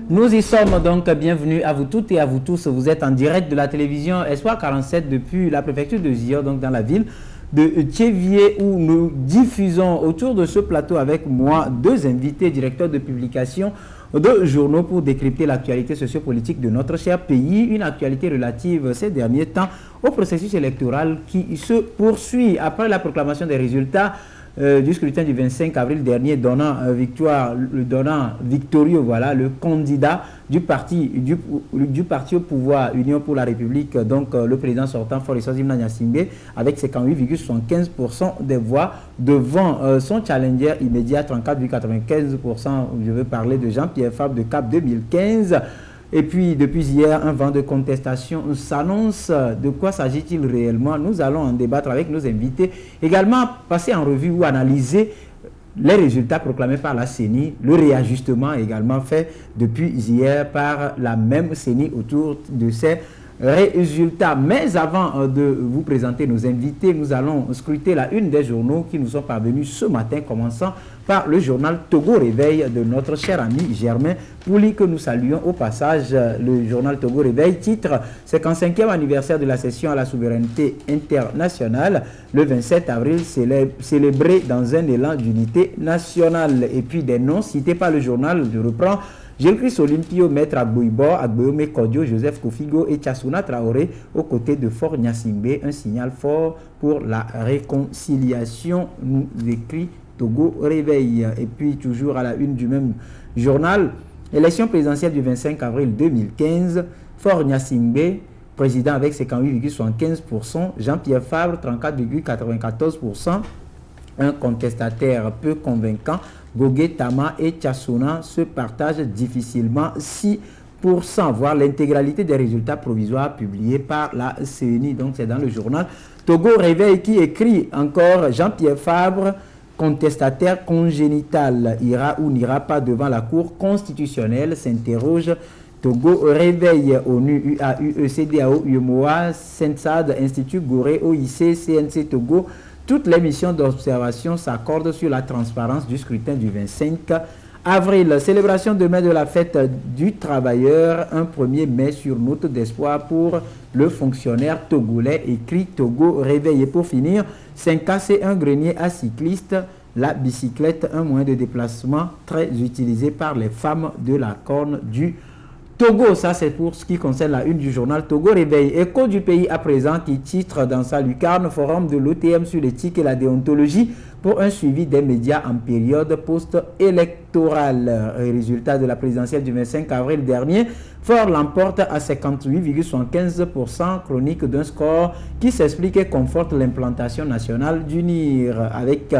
Nous y sommes donc, bienvenue à vous toutes et à vous tous. Vous êtes en direct de la télévision Espoir 47 depuis la préfecture de Zio, donc dans la ville de Thiévié, où nous diffusons autour de ce plateau avec moi deux invités, directeurs de publication de journaux pour décrypter l'actualité sociopolitique de notre cher pays, une actualité relative ces derniers temps au processus électoral qui se poursuit après la proclamation des résultats du scrutin du 25 avril dernier, donnant victorieux, voilà, le candidat du parti au pouvoir Union pour la République, donc le président sortant Faure Issozimna Gnassingbé, avec 58,75% des voix devant son challenger immédiat 34,95%. Je veux parler de Jean-Pierre Fabre de Cap 2015. Et puis, depuis hier, un vent de contestation s'annonce. De quoi s'agit-il réellement? Nous allons en débattre avec nos invités. Également, passer en revue ou analyser les résultats proclamés par la CENI, le réajustement également fait depuis hier par la même CENI autour de ces résultats. Mais avant de vous présenter nos invités, nous allons scruter la une des journaux qui nous sont parvenus ce matin, commençant par le journal Togo Réveil de notre cher ami Germain Pouli, que nous saluons au passage. Le journal Togo Réveil titre 55e anniversaire de la cession à la souveraineté internationale, le 27 avril, célébré dans un élan d'unité nationale. Et puis des noms cités par le journal, je reprends: Gilles-Christ Olympio, Maître Agboibo, Agboyome Kodio, Joseph Kofigo et Tchassouna Traoré aux côtés de Faure Gnassingbé, un signal fort pour la réconciliation, nous écrit Togo Réveil. Et puis toujours à la une du même journal, élection présidentielle du 25 avril 2015, Faure Gnassingbé, président avec 58,75%, Jean-Pierre Fabre 34,94%, un contestataire peu convaincant, Gogué Tama et Tchassouna se partagent difficilement 6%, voire l'intégralité des résultats provisoires publiés par la CENI. Donc c'est dans le journal Togo Réveil qui écrit encore: Jean-Pierre Fabre, contestataire congénital, ira ou n'ira pas devant la Cour constitutionnelle, s'interroge Togo Réveil. ONU, UAE, CEDEAO, UEMOA, SENSAD, Institut Gorée, OIC, CNC Togo, toutes les missions d'observation s'accordent sur la transparence du scrutin du 25 avril. Célébration demain de la fête du travailleur, un 1er mai sur note d'espoir pour le fonctionnaire togolais, écrit Togo Réveil. Et pour finir, 5K, un grenier à cyclistes, la bicyclette, un moyen de déplacement très utilisé par les femmes de la Corne du Togo. Ça, c'est pour ce qui concerne la une du journal Togo Réveil. Écho du pays à présent qui titre dans sa lucarne: Forum de l'OTM sur l'éthique et la déontologie pour un suivi des médias en période post-électorale. Résultat de la présidentielle du 25 avril dernier, Faure l'emporte à 58,75%, chronique d'un score qui s'explique et conforte l'implantation nationale du NIR, avec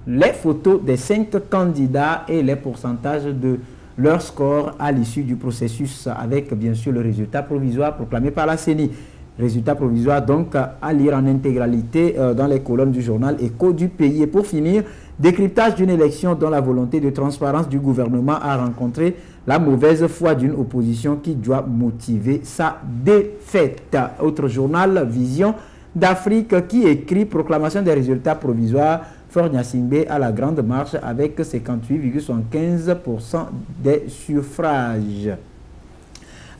les photos des 5 candidats et les pourcentages de leur score à l'issue du processus, avec bien sûr le résultat provisoire proclamé par la CENI. Résultat provisoire donc à lire en intégralité dans les colonnes du journal Écho du pays. Et pour finir, décryptage d'une élection dont la volonté de transparence du gouvernement a rencontré la mauvaise foi d'une opposition qui doit motiver sa défaite. Autre journal, Vision d'Afrique, qui écrit proclamation des résultats provisoires, Faure Gnassingbé à la grande marche avec 58,75% des suffrages.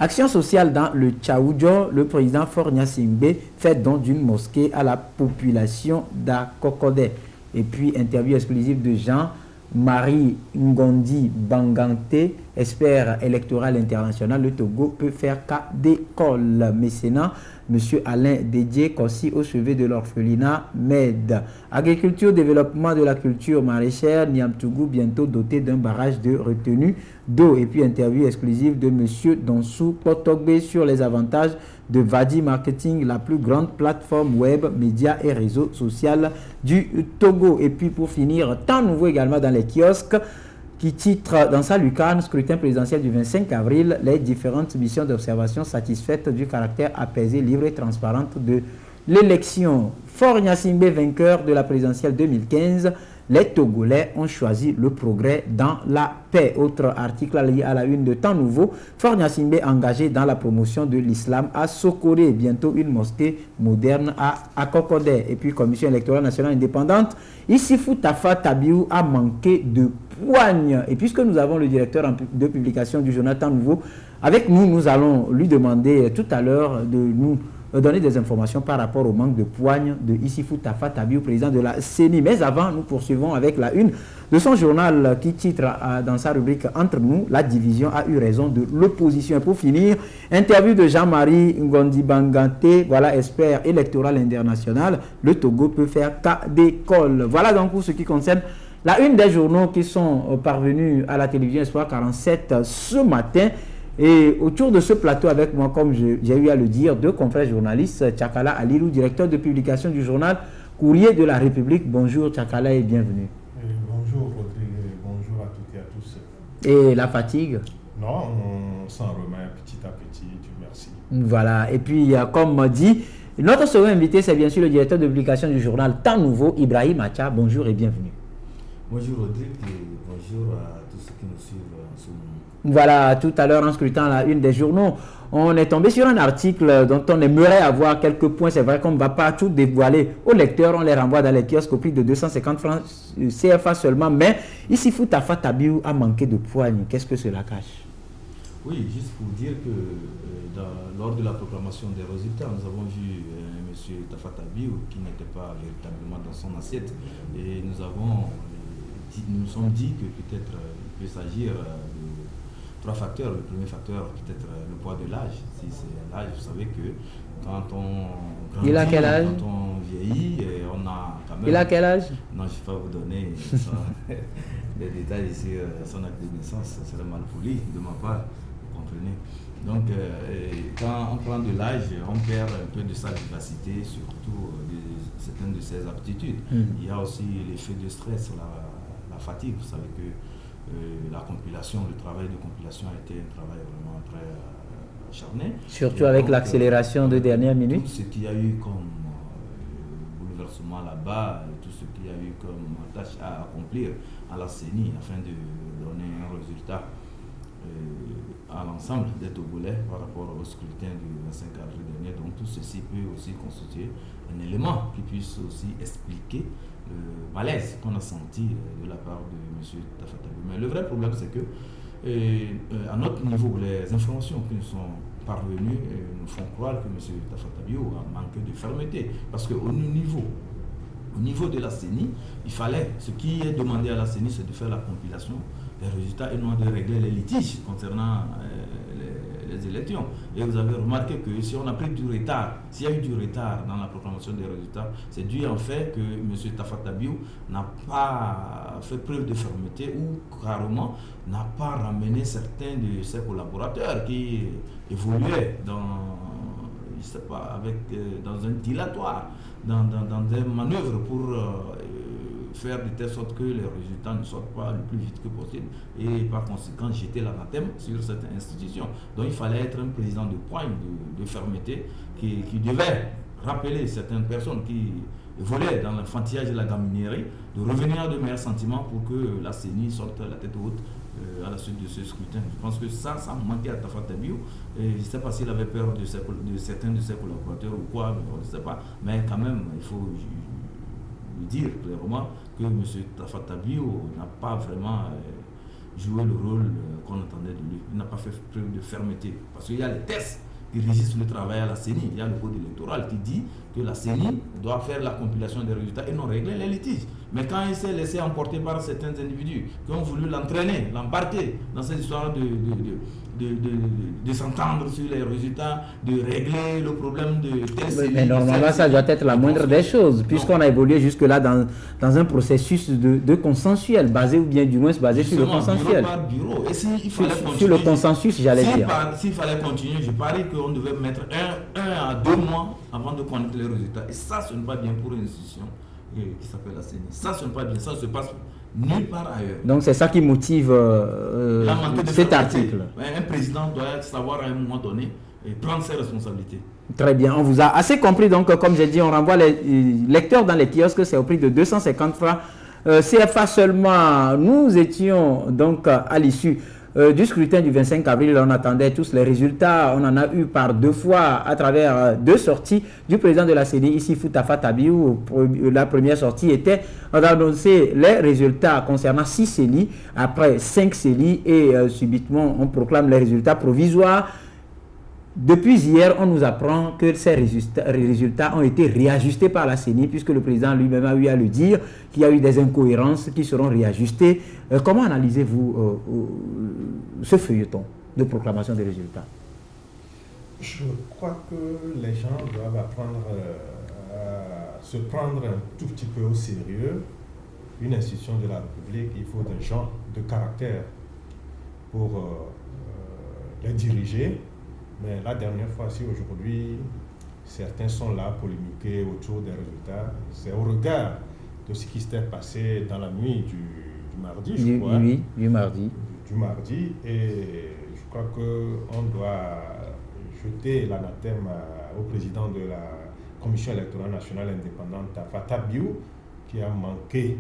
Action sociale dans le Tchaoudjo, le président Faure Gnassingbé fait don d'une mosquée à la population d'Akokodé. Et puis interview exclusive de Jean-Marie Ngondi Bangante, expert électoral international. Le Togo peut faire cas d'école. Mécénat, M. Alain Dédié Kossi au chevet de l'orphelinat MED. Agriculture, développement de la culture maraîchère, Niamtougou bientôt doté d'un barrage de retenue d'eau. Et puis interview exclusive de M. Donsou Potogbe sur les avantages de Vadi Marketing, la plus grande plateforme web, médias et réseaux sociaux du Togo. Et puis pour finir, temps nouveau également dans les kiosques, qui titre dans sa lucarne: scrutin présidentiel du 25 avril, les différentes missions d'observation satisfaites du caractère apaisé, libre et transparent de l'élection. Faure Gnassingbé vainqueur de la présidentielle 2015, les Togolais ont choisi le progrès dans la paix. Autre article lié à la une de Temps Nouveau, Faure Gnassingbé engagé dans la promotion de l'islam à Sokoré. Bientôt une mosquée moderne à Kokodé. Et puis Commission électorale nationale indépendante, Issifou Tafa Tabiou a manqué de poigne. Et puisque nous avons le directeur de publication du journal Temps Nouveau avec nous, nous allons lui demander tout à l'heure de nous donner des informations par rapport au manque de poigne de Issifou Tafa Tabiou, président de la CENI. Mais avant, nous poursuivons avec la une de son journal qui titre dans sa rubrique « Entre nous, la division a eu raison de l'opposition ». Et pour finir, interview de Jean-Marie Ngondi Bangante, voilà, expert électoral international. Le Togo peut faire cas d'école. Voilà donc pour ce qui concerne la une des journaux qui sont parvenus à la télévision Espoir 47 ce matin. Et autour de ce plateau avec moi, comme j'ai eu à le dire, deux confrères journalistes, Tchakala Alilou, directeur de publication du journal Courrier de la République. Bonjour Tchakala et bienvenue. Bonjour Rodrigue, bonjour à toutes et à tous. Et la fatigue? Non, on s'en remet petit à petit, Dieu merci. Voilà, et puis comme dit, notre second invité, c'est bien sûr le directeur de publication du journal Temps Nouveau, Ibrahim Acha. Bonjour et bienvenue. Bonjour Rodrigue et bonjour à tous ceux qui nous suivent en ce moment. Voilà, tout à l'heure en scrutant la une des journaux, on est tombé sur un article dont on aimerait avoir quelques points. C'est vrai qu'on ne va pas tout dévoiler aux lecteurs, on les renvoie dans les kiosques au prix de 250 francs CFA seulement. Mais Issifou Tafa Tabiou a manqué de poigne. Qu'est-ce que cela cache? Oui, juste pour dire que lors de la proclamation des résultats, nous avons vu M. Tafa Tabiou qui n'était pas véritablement dans son assiette. Et nous nous sommes dit que peut-être il peut s'agir de trois facteurs. Le premier facteur, peut-être le poids de l'âge. Si c'est l'âge, vous savez que quand on grandit, il a quel âge? quand on vieillit, on a quand même... Il a quel âge? Non, je ne vais pas vous donner les détails ici, son acte de naissance, ça serait mal poli de ma part, vous comprenez. Donc, quand on prend de l'âge, on perd un peu de sa vivacité, surtout certaines de ses aptitudes. Il y a aussi l'effet de stress, la fatigue. Vous savez que la compilation, le travail de compilation a été un travail vraiment très acharné. Surtout avec l'accélération de dernière minute. Tout ce qu'il y a eu comme bouleversement là-bas, tout ce qu'il y a eu comme tâche à accomplir à la CENI afin de donner un résultat à l'ensemble des Togolais par rapport au scrutin du 25 avril dernier. Donc tout ceci peut aussi constituer un élément qui puisse aussi expliquer le malaise qu'on a senti de la part de M. Tafa Tabiou. Mais le vrai problème, c'est que à notre niveau, les informations qui nous sont parvenues nous font croire que M. Tafa Tabiou a manqué de fermeté. Parce qu'au niveau de la CENI, ce qui est demandé à la CENI, c'est de faire la compilation des résultats et non de régler les litiges concernant les élections. Et vous avez remarqué que si on a pris du retard, s'il y a eu du retard dans la proclamation des résultats, c'est dû en fait que M. Tafa Tabiou n'a pas fait preuve de fermeté ou carrément n'a pas ramené certains de ses collaborateurs qui évoluaient dans un dilatoire, dans des manœuvres pour faire de telle sorte que les résultats ne sortent pas le plus vite que possible et par conséquent jeter l'anathème sur cette institution. Donc il fallait être un président de poigne, de fermeté, qui devait rappeler certaines personnes qui volaient dans l'enfantillage et la gaminerie, de revenir à de meilleurs sentiments pour que la CENI sorte la tête haute à la suite de ce scrutin. Je pense que ça manquait à Tafa Tabiou. Je ne sais pas s'il avait peur de certains de ses collaborateurs ou quoi, mais on ne sait pas. Mais quand même, il faut lui dire clairement que M. Tafa Tabiou n'a pas vraiment joué le rôle qu'on attendait de lui. Il n'a pas fait preuve de fermeté. Parce qu'il y a les tests qui régissent le travail à la CENI. Il y a le code électoral qui dit que la CENI doit faire la compilation des résultats et non régler les litiges. Mais quand il s'est laissé emporter par certains individus qui ont voulu l'entraîner, l'embarquer dans cette histoire de s'entendre sur les résultats, de régler le problème de tests. Mais normalement, ça doit être la moindre des choses, puisqu'on a évolué jusque-là dans un processus de consensuel, basé ou bien du moins basé sur le consensuel. Bureau par bureau. Et s'il fallait continuer, sur le consensus, j'allais dire. S'il fallait continuer, je parie qu'on devait mettre 1 à 2 mois avant de connaître les résultats. Et ça, ce n'est pas bien pour une institution qui s'appelle la CENI. Ça, ce n'est pas bien. Ça se passe nulle part ailleurs. Donc c'est ça qui motive cet article. Un président doit savoir à un moment donné et prendre ses responsabilités. Très bien, on vous a assez compris. Donc comme j'ai dit, on renvoie les lecteurs dans les kiosques, c'est au prix de 250 francs CFA seulement, nous étions donc à l'issue du scrutin du 25 avril, on attendait tous les résultats. On en a eu par 2 fois à travers 2 sorties du président de la CENI, ici Foutafa Tabiou. La première sortie était, on a annoncé les résultats concernant 6 CENI, après 5 CENI et subitement on proclame les résultats provisoires. Depuis hier, on nous apprend que ces résultats ont été réajustés par la CENI, puisque le président lui-même a eu à le dire, qu'il y a eu des incohérences qui seront réajustées. Comment analysez-vous ce feuilleton de proclamation des résultats? Je crois que les gens doivent apprendre à se prendre un tout petit peu au sérieux. Une institution de la République, il faut des gens de caractère pour les diriger. Mais la dernière fois, si aujourd'hui, certains sont là pour polémiquer autour des résultats, c'est au regard de ce qui s'était passé dans la nuit du mardi, je crois. Oui, du mardi. Du mardi. Et je crois qu'on doit jeter l'anathème au président de la Commission électorale nationale indépendante, Fata Biou, qui a manqué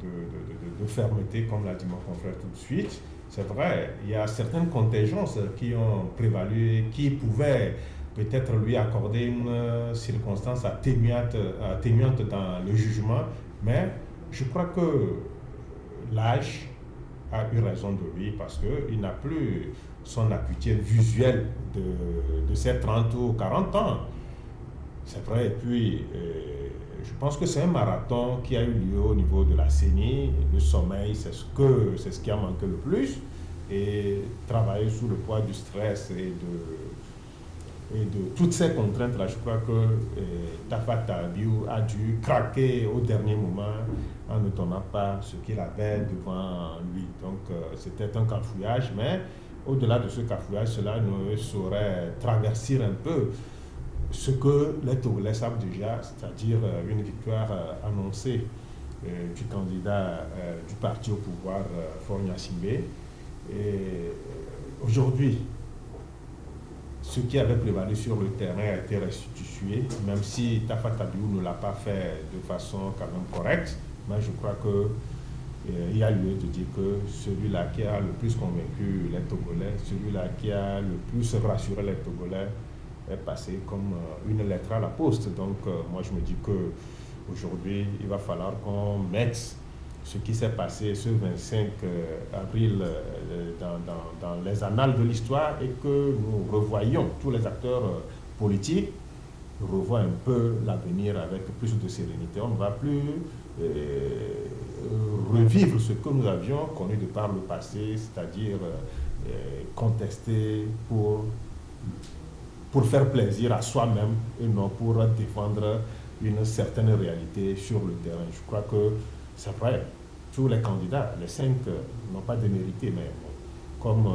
de fermeté, comme l'a dit mon confrère tout de suite. C'est vrai, il y a certaines contingences qui ont prévalu, qui pouvaient peut-être lui accorder une circonstance atténuante dans le jugement, mais je crois que l'âge a eu raison de lui parce qu'il n'a plus son acuité visuelle de ses 30 ou 40 ans. C'est vrai, et puis je pense que c'est un marathon qui a eu lieu au niveau de la CENI. Le sommeil, c'est ce qui a manqué le plus. Et travailler sous le poids du stress et de toutes ces contraintes-là, je crois que Tafa Tabiou a dû craquer au dernier moment en ne donnant pas ce qu'il avait devant lui. Donc c'était un cafouillage, mais au-delà de ce cafouillage, cela nous saurait traverser un peu ce que les Togolais savent déjà, c'est-à-dire une victoire annoncée du candidat du parti au pouvoir, Faure Gnassingbé. Et aujourd'hui, ce qui avait prévalu sur le terrain a été restitué, même si Tafa Tabiou ne l'a pas fait de façon quand même correcte, mais je crois qu'il y a lieu de dire que celui-là qui a le plus convaincu les Togolais, celui-là qui a le plus rassuré les Togolais, est passé comme une lettre à la poste. Donc moi je me dis que aujourd'hui il va falloir qu'on mette ce qui s'est passé ce 25 avril dans les annales de l'histoire et que nous revoyons tous les acteurs politiques revoient un peu l'avenir avec plus de sérénité. On ne va plus revivre ce que nous avions connu de par le passé, c'est-à-dire contester pour faire plaisir à soi-même et non pour défendre une certaine réalité sur le terrain. Je crois que c'est vrai, tous les candidats, les 5 n'ont pas démérité, mais comme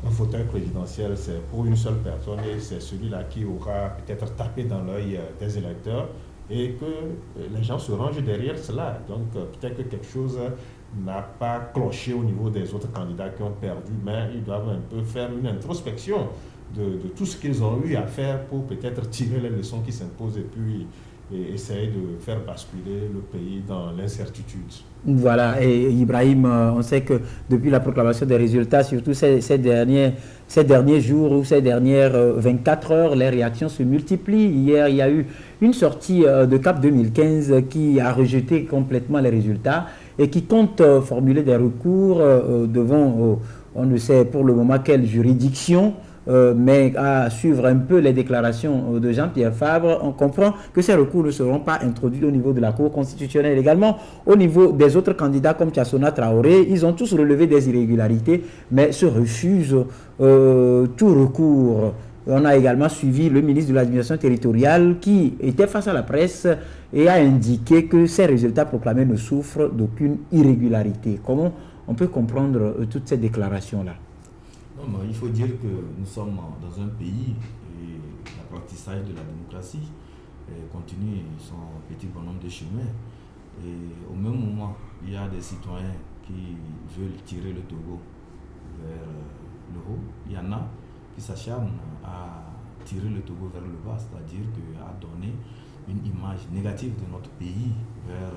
un fauteuil présidentiel, c'est pour une seule personne et c'est celui-là qui aura peut-être tapé dans l'œil des électeurs et que les gens se rangent derrière cela. Donc peut-être que quelque chose n'a pas cloché au niveau des autres candidats qui ont perdu, mais ils doivent un peu faire une introspection de tout ce qu'ils ont eu à faire pour peut-être tirer les leçons qui s'imposent et puis essayer de faire basculer le pays dans l'incertitude. Voilà, et Ibrahim, on sait que depuis la proclamation des résultats, surtout ces derniers jours ou ces dernières 24 heures, les réactions se multiplient. Hier, il y a eu une sortie de CAP 2015 qui a rejeté complètement les résultats et qui compte formuler des recours devant, on ne sait pour le moment quelle juridiction, mais à suivre un peu les déclarations de Jean-Pierre Fabre, on comprend que ces recours ne seront pas introduits au niveau de la Cour constitutionnelle. Également, au niveau des autres candidats comme Tiassona Traoré, ils ont tous relevé des irrégularités, mais se refusent tout recours. On a également suivi le ministre de l'Administration territoriale qui était face à la presse et a indiqué que ces résultats proclamés ne souffrent d'aucune irrégularité. Comment on peut comprendre toutes ces déclarations-là? Non, il faut dire que nous sommes dans un pays et l'apprentissage de la démocratie continue son petit bonhomme de chemin. Et au même moment, il y a des citoyens qui veulent tirer le Togo vers le haut. Il y en a qui s'acharnent à tirer le Togo vers le bas, c'est-à-dire à donner une image négative de notre pays vers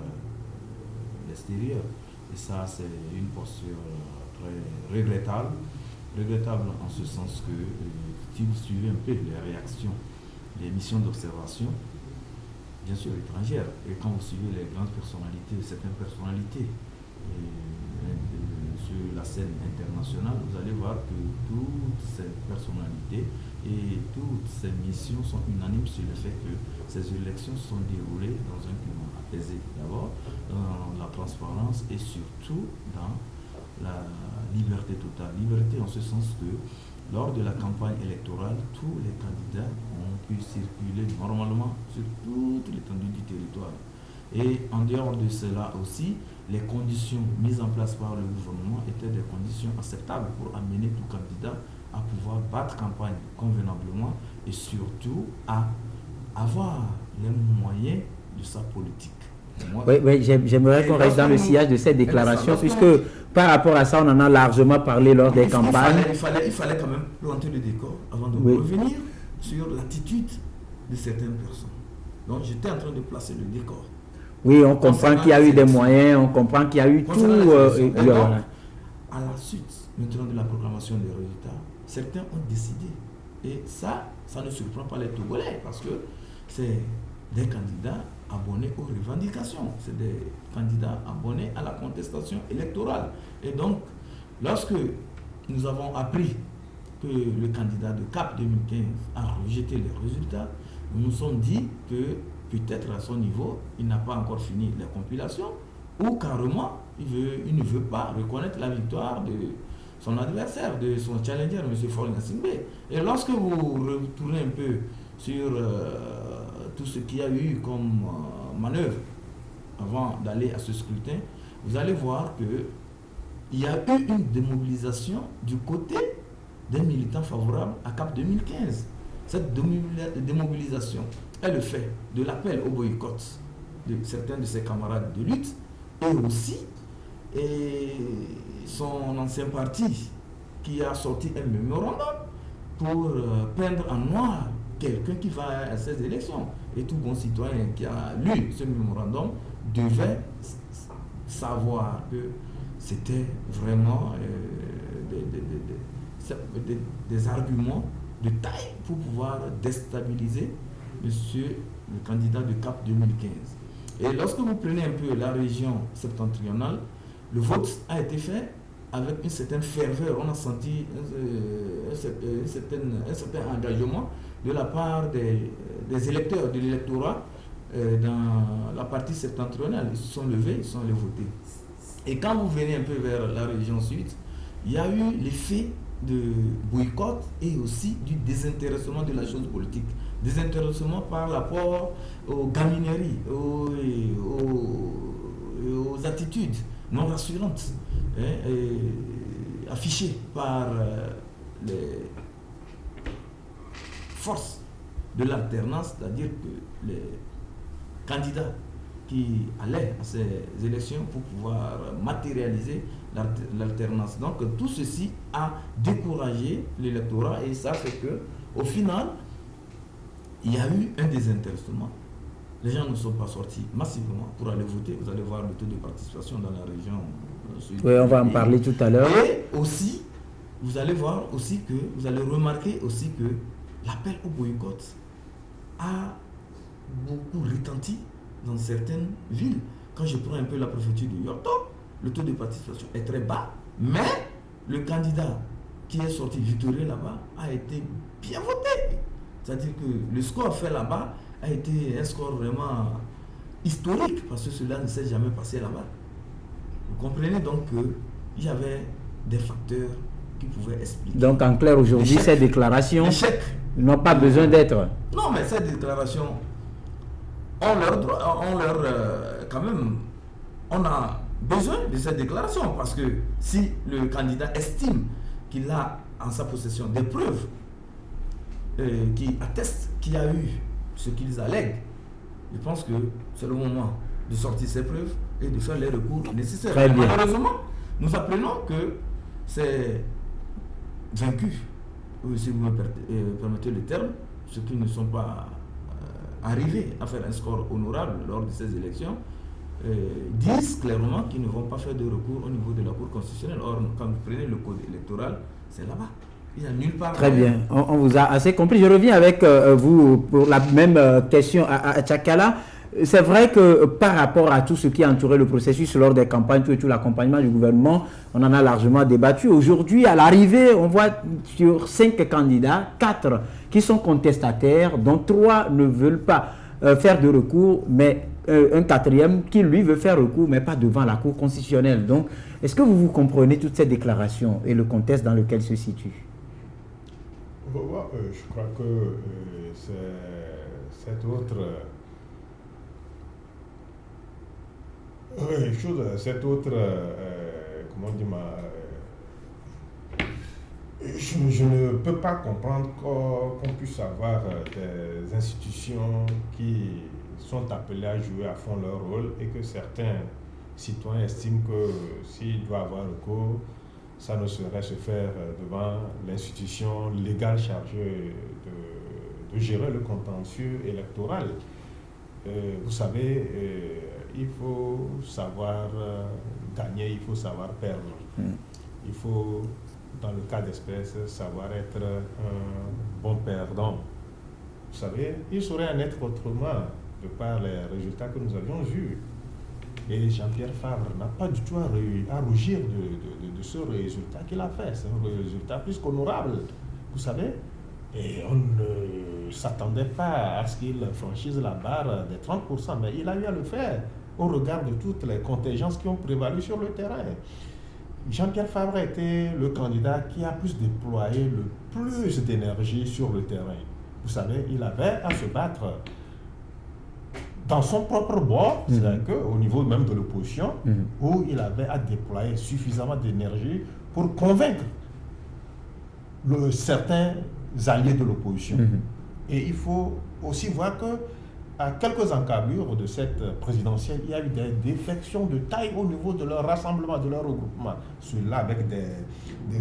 l'extérieur. Et ça, c'est une posture très regrettable. Regrettable en ce sens que si vous suivez un peu les réactions, les missions d'observation, bien sûr étrangères, et quand vous suivez les grandes personnalités, certaines personnalités sur la scène internationale, vous allez voir que toutes ces personnalités et toutes ces missions sont unanimes sur le fait que ces élections sont déroulées dans un climat apaisé d'abord, dans la transparence et surtout dans la liberté totale. Liberté en ce sens que lors de la campagne électorale, tous les candidats ont pu circuler normalement sur toute l'étendue du territoire. Et en dehors de cela aussi, les conditions mises en place par le gouvernement étaient des conditions acceptables pour amener tout candidat à pouvoir battre campagne convenablement et surtout à avoir les moyens de sa politique. Oui, j'aimerais qu'on reste dans le sillage de cette déclaration, puisque par rapport à ça, on en a largement parlé lors des campagnes. Il fallait quand même planter le décor avant de revenir sur l'attitude de certaines personnes. Donc j'étais en train de placer le décor. Oui, on comprend qu'il y a eu des moyens, on comprend qu'il y a eu tout. À la suite, maintenant de la proclamation des résultats, certains ont décidé. Et ça ne surprend pas les Togolais, parce que c'est des candidats abonnés aux revendications. C'est des candidats abonnés à la contestation électorale. Et donc, lorsque nous avons appris que le candidat de CAP 2015 a rejeté les résultats, nous nous sommes dit que peut-être à son niveau, il n'a pas encore fini les compilations, ou carrément, il ne veut pas reconnaître la victoire de son adversaire, de son challenger, M. Faure Gnassingbé. Et lorsque vous retournez un peu sur tout ce qu'il y a eu comme manœuvre avant d'aller à ce scrutin, vous allez voir qu'il y a eu une démobilisation du côté des militants favorables à CAP 2015. Cette démobilisation est le fait de l'appel au boycott de certains de ses camarades de lutte et aussi son ancien parti qui a sorti un mémorandum pour peindre en noir quelqu'un qui va à ces élections. Et tout bon citoyen qui a lu ce mémorandum devait savoir que c'était vraiment des arguments de taille pour pouvoir déstabiliser monsieur le candidat de CAP 2015. Et lorsque vous prenez un peu la région septentrionale, le vote a été fait avec une certaine ferveur. On a senti un certain engagement de la part des électeurs, de l'électorat dans la partie septentrionale. Ils se sont levés, ils sont allés voter. Et quand vous venez un peu vers la région sud, il y a eu l'effet de boycott et aussi du désintéressement de la chose politique. Désintéressement par rapport aux gamineries, aux attitudes non rassurantes affichées par les forces de l'alternance, c'est-à-dire que les candidats qui allaient à ces élections pour pouvoir matérialiser l'alternance. Donc tout ceci a découragé l'électorat et ça fait que au final, il y a eu un désintéressement. Les gens ne sont pas sortis massivement pour aller voter. Vous allez voir le taux de participation dans la région sud. Oui, on va en parler tout à l'heure. Et aussi, vous allez voir aussi que, vous allez remarquer aussi que l'appel au boycott a beaucoup retenti dans certaines villes. Quand je prends un peu la préfecture de Yorto, le taux de participation est très bas, mais le candidat qui est sorti victorieux là-bas a été bien voté. C'est-à-dire que le score fait là-bas a été un score vraiment historique, parce que cela ne s'est jamais passé là-bas. Vous comprenez donc qu'il y avait des facteurs qui pouvaient expliquer. Donc en clair, aujourd'hui, ces déclarations n'ont pas besoin d'être... Non, mais ces déclarations, quand même, on a besoin de cette déclaration, parce que si le candidat estime qu'il a en sa possession des preuves qui attestent qu'il y a eu ce qu'ils allèguent, je pense que c'est le moment de sortir ces preuves et de faire les recours nécessaires. Très bien. Malheureusement, nous apprenons que c'est vaincu, si vous me permettez le terme, ceux qui ne sont pas arrivés à faire un score honorable lors de ces élections, disent clairement qu'ils ne vont pas faire de recours au niveau de la Cour constitutionnelle. Or, quand vous prenez le code électoral, c'est là-bas. Il n'y a nulle part. Très bien, on vous a assez compris. Je reviens avec vous pour la même question à Tchakala. C'est vrai que par rapport à tout ce qui a entouré le processus lors des campagnes, tout l'accompagnement du gouvernement, on en a largement débattu. Aujourd'hui, à l'arrivée, on voit sur 5 candidats, 4 qui sont contestataires, dont 3 ne veulent pas faire de recours, mais un 4e qui, lui, veut faire recours, mais pas devant la Cour constitutionnelle. Donc, est-ce que vous comprenez toutes ces déclarations et le contexte dans lequel se situe? Je crois que cette autre comment dire, je ne peux pas comprendre qu'on puisse avoir des institutions qui sont appelées à jouer à fond leur rôle et que certains citoyens estiment que s'il doit avoir recours, ça ne saurait se faire devant l'institution légale chargée de gérer le contentieux électoral. Vous savez, il faut savoir gagner, il faut savoir perdre. Il faut, dans le cas d'espèce, savoir être un bon perdant. Vous savez, il saurait en être autrement de par les résultats que nous avions eus. Et Jean-Pierre Favre n'a pas du tout à rougir de ce résultat qu'il a fait. C'est un résultat plus qu'honorable, vous savez. Et on ne s'attendait pas à ce qu'il franchisse la barre des 30%, mais il a eu à le faire au regard de toutes les contingences qui ont prévalu sur le terrain. Jean-Pierre Favre a été le candidat qui a plus déployé le plus d'énergie sur le terrain. Vous savez, il avait à se battre dans son propre bord, c'est-à-dire qu'au niveau même de l'opposition, où il avait à déployer suffisamment d'énergie pour convaincre certains alliés de l'opposition. Et il faut aussi voir que à quelques encablures de cette présidentielle, il y a eu des défections de taille au niveau de leur rassemblement, de leur regroupement. Cela avec des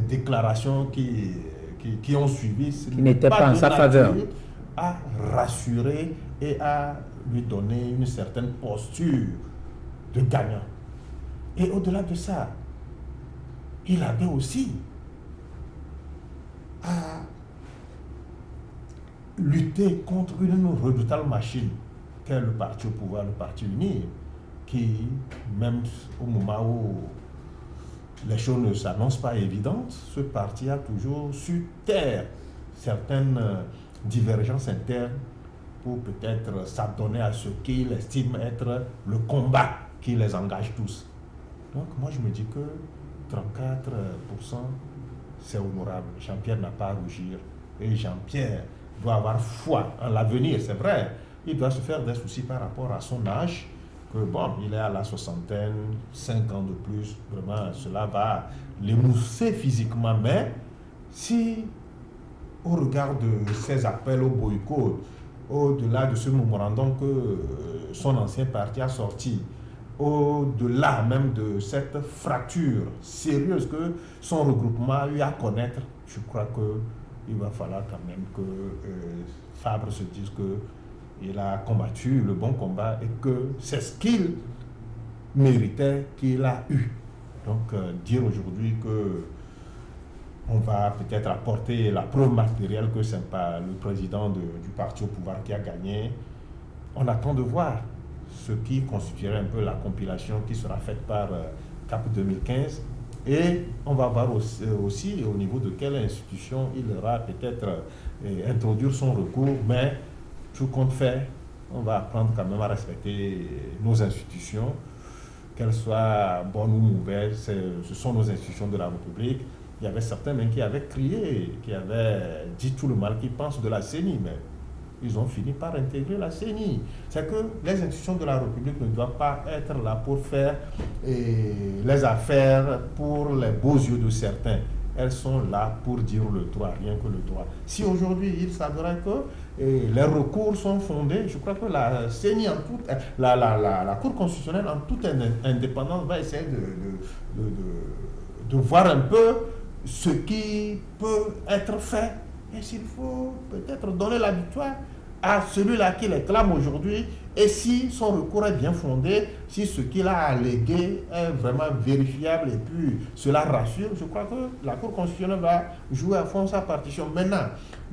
déclarations qui ont suivi, qui n'étaient pas en sa faveur, à rassurer et à lui donner une certaine posture de gagnant. Et au-delà de ça, il avait aussi à lutter contre une redoutable machine qu'est le parti au pouvoir, le parti uni, qui, même au moment où les choses ne s'annoncent pas évidentes, ce parti a toujours su taire certaines divergences internes pour peut-être s'adonner à ce qu'il estime être le combat qui les engage tous. Donc moi je me dis que 34%, c'est honorable. Jean-Pierre n'a pas à rougir. Et Jean-Pierre doit avoir foi en l'avenir, c'est vrai. Il doit se faire des soucis par rapport à son âge, que bon, il est à la soixantaine, 5 ans de plus, vraiment, cela va l'émousser physiquement. Mais si, au regard de ses appels au boycott, au-delà de ce mémorandum que son ancien parti a sorti, au-delà même de cette fracture sérieuse que son regroupement a eu à connaître, je crois qu'il va falloir quand même que Fabre se dise qu'il a combattu le bon combat et que c'est ce qu'il méritait qu'il a eu. Donc dire aujourd'hui que on va peut-être apporter la preuve matérielle que c'est pas le président du parti au pouvoir qui a gagné. On attend de voir ce qui constituerait un peu la compilation qui sera faite par CAP 2015. Et on va voir aussi au niveau de quelle institution il aura peut-être introduire son recours. Mais tout compte fait, on va apprendre quand même à respecter nos institutions, qu'elles soient bonnes ou mauvaises. Ce sont nos institutions de la République. Il y avait certains même qui avaient crié, qui avaient dit tout le mal qu'ils pensent de la CENI, mais ils ont fini par intégrer la CENI. C'est que les institutions de la République ne doivent pas être là pour faire les affaires pour les beaux yeux de certains. Elles sont là pour dire le droit, rien que le droit. Si aujourd'hui il s'avérait que les recours sont fondés, je crois que la CENI, la Cour constitutionnelle en toute indépendance va essayer de voir un peu ce qui peut être fait. Et s'il faut peut-être donner la victoire à celui-là qui les clame aujourd'hui, et si son recours est bien fondé, si ce qu'il a allégué est vraiment vérifiable et puis cela rassure, je crois que la Cour constitutionnelle va jouer à fond sa partition. Maintenant,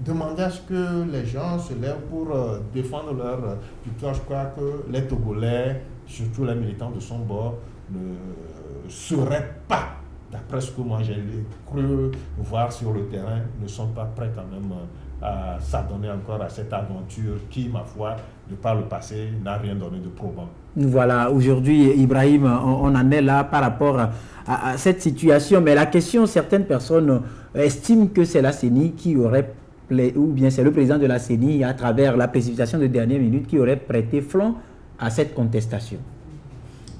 demander à ce que les gens se lèvent pour défendre leur victoire, je crois que les Togolais, surtout les militants de son bord, ne seraient pas, d'après ce que moi j'ai cru voir sur le terrain, ne sont pas prêts quand même à s'adonner encore à cette aventure qui, ma foi, de par le passé, n'a rien donné de probant. Voilà, aujourd'hui, Ibrahim, on en est là par rapport à cette situation. Mais la question, certaines personnes estiment que c'est la CENI qui aurait, ou bien c'est le président de la CENI, à travers la précipitation de dernière minute, qui aurait prêté flanc à cette contestation.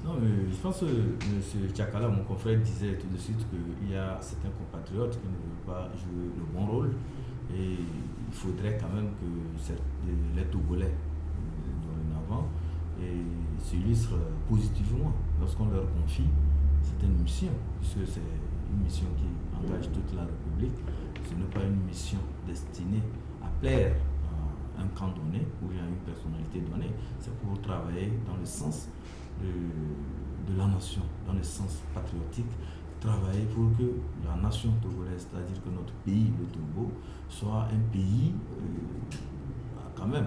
Non, je pense que M. Tchakala, mon confrère, disait tout de suite qu'il y a certains compatriotes qui ne veulent pas jouer le bon rôle. Et il faudrait quand même que les Togolais, dorénavant, s'illustrent positivement lorsqu'on leur confie certaines missions, puisque c'est une mission qui engage toute la République. Ce n'est pas une mission destinée à plaire à un camp donné ou à une personnalité donnée. C'est pour travailler dans le sens de la nation, dans le sens patriotique, travailler pour que la nation togolaise, c'est-à-dire que notre pays, le Togo, soit un pays quand même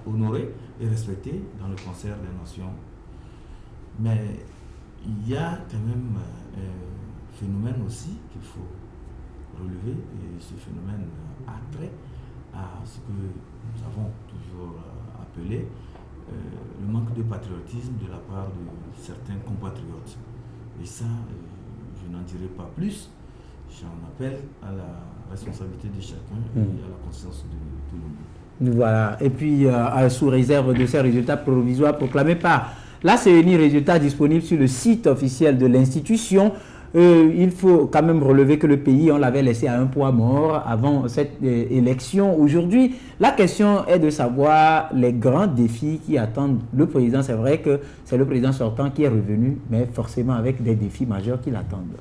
honoré et respecté dans le concert des nations. Mais il y a quand même un phénomène aussi qu'il faut relever, et ce phénomène a trait à ce que nous avons toujours appelé le manque de patriotisme de la part de certains compatriotes. Et ça, je n'en dirai pas plus. J'en appelle à la responsabilité de chacun et à la conscience de tout le monde. Voilà. Et puis, sous réserve de ces résultats provisoires proclamés par la CENI, résultats disponibles sur le site officiel de l'institution, il faut quand même relever que le pays, on l'avait laissé à un poids mort avant cette élection. Aujourd'hui, la question est de savoir les grands défis qui attendent le président. C'est vrai que c'est le président sortant qui est revenu, mais forcément avec des défis majeurs qui l'attendent.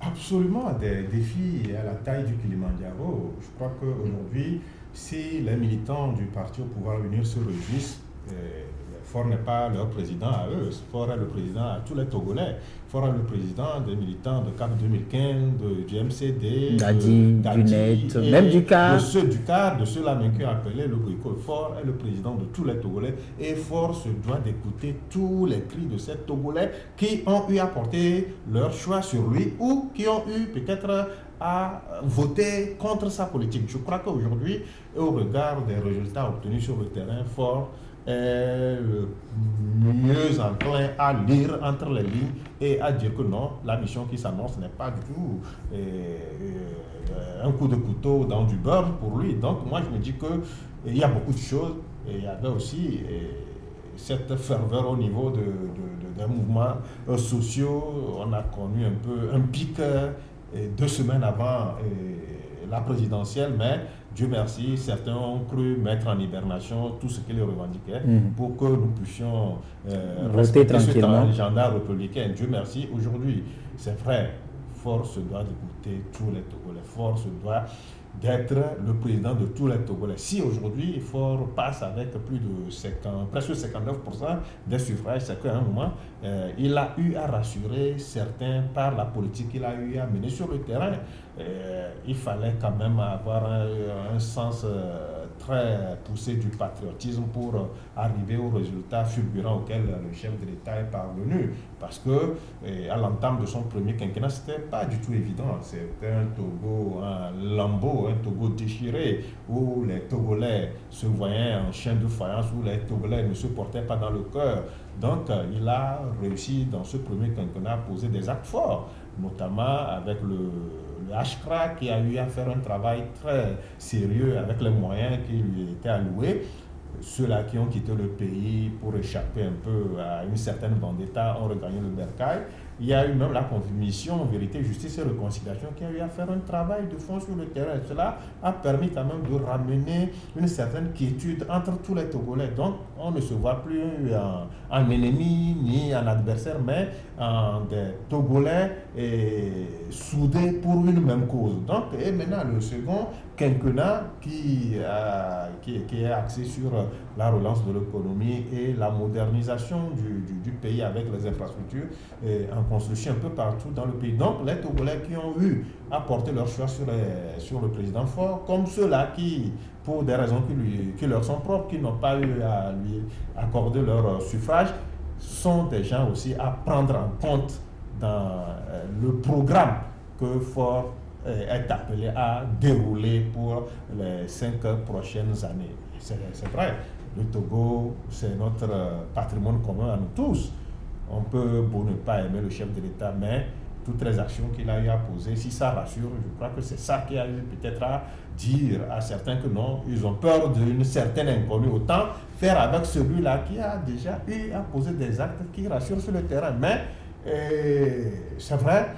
Absolument, des défis à la taille du Kilimandjaro. Je crois qu'aujourd'hui, si les militants du parti au pouvoir venir se réjouissent, Fort n'est pas leur président à eux, Fort est le président à tous les Togolais. Fort est le président des militants de CAP 2015, du MCD, d'Adi, du NET, même du CAR. De ceux du CAR, de ceux-là même qui ont appelé le boycott. Fort est le président de tous les Togolais et Fort se doit d'écouter tous les cris de ces Togolais qui ont eu à porter leur choix sur lui ou qui ont eu peut-être à voter contre sa politique. Je crois qu'aujourd'hui, au regard des résultats obtenus sur le terrain, Fort est mieux enclin à lire entre les lignes et à dire que non, la mission qui s'annonce n'est pas du tout un coup de couteau dans du beurre pour lui. Donc moi je me dis qu'il y a beaucoup de choses et il y avait aussi cette ferveur au niveau des mouvements sociaux. On a connu un peu un pic 2 semaines avant la présidentielle, mais Dieu merci, certains ont cru mettre en hibernation tout ce qu'ils revendiquaient pour que nous puissions respecter cet agenda républicain. Dieu merci, aujourd'hui, c'est vrai, Fort se doit d'écouter tous les Togolais. Fort se doit d'être le président de tous les Togolais. Si aujourd'hui Fort passe avec plus de presque 59% des suffrages, c'est qu'à un moment, il a eu à rassurer certains par la politique qu'il a eu à mener sur le terrain. Il fallait quand même avoir un sens très poussé du patriotisme pour arriver au résultat fulgurant auquel le chef de l'État est parvenu. Parce que à l'entame de son premier quinquennat, ce n'était pas du tout évident. C'était un Togo, un lambeau, un Togo déchiré, où les Togolais se voyaient en chien de faïence, où les Togolais ne se portaient pas dans le cœur. Donc, il a réussi dans ce premier quinquennat à poser des actes forts, notamment avec le HCRA qui a eu à faire un travail très sérieux avec les moyens qui lui étaient alloués. Ceux-là qui ont quitté le pays pour échapper un peu à une certaine vendetta ont regagné le bercail. il y a eu même la commission Vérité, Justice et Réconciliation qui a eu à faire un travail de fond sur le terrain. Cela a permis quand même de ramener une certaine quiétude entre tous les Togolais. Donc, on ne se voit plus en ennemi ni en adversaire, mais en des Togolais soudés pour une même cause. Donc, et maintenant, le second quinquennat qui est axé sur la relance de l'économie et la modernisation du pays avec les infrastructures en construction un peu partout dans le pays. Donc, les Togolais qui ont eu à porter leur choix sur le président Faure, comme ceux-là qui, pour des raisons qui leur sont propres, qui n'ont pas eu à lui accorder leur suffrage, sont des gens aussi à prendre en compte dans le programme que Faure est appelé à dérouler pour les 5 prochaines années. C'est vrai, le Togo, c'est notre patrimoine commun à nous tous. On peut beau ne pas aimer le chef de l'État, mais toutes les actions qu'il a eu à poser, si ça rassure, je crois que c'est ça qui a eu peut-être à dire à certains que non, ils ont peur d'une certaine inconnue. Autant faire avec celui-là qui a déjà eu à poser des actes qui rassurent sur le terrain. Mais c'est vrai,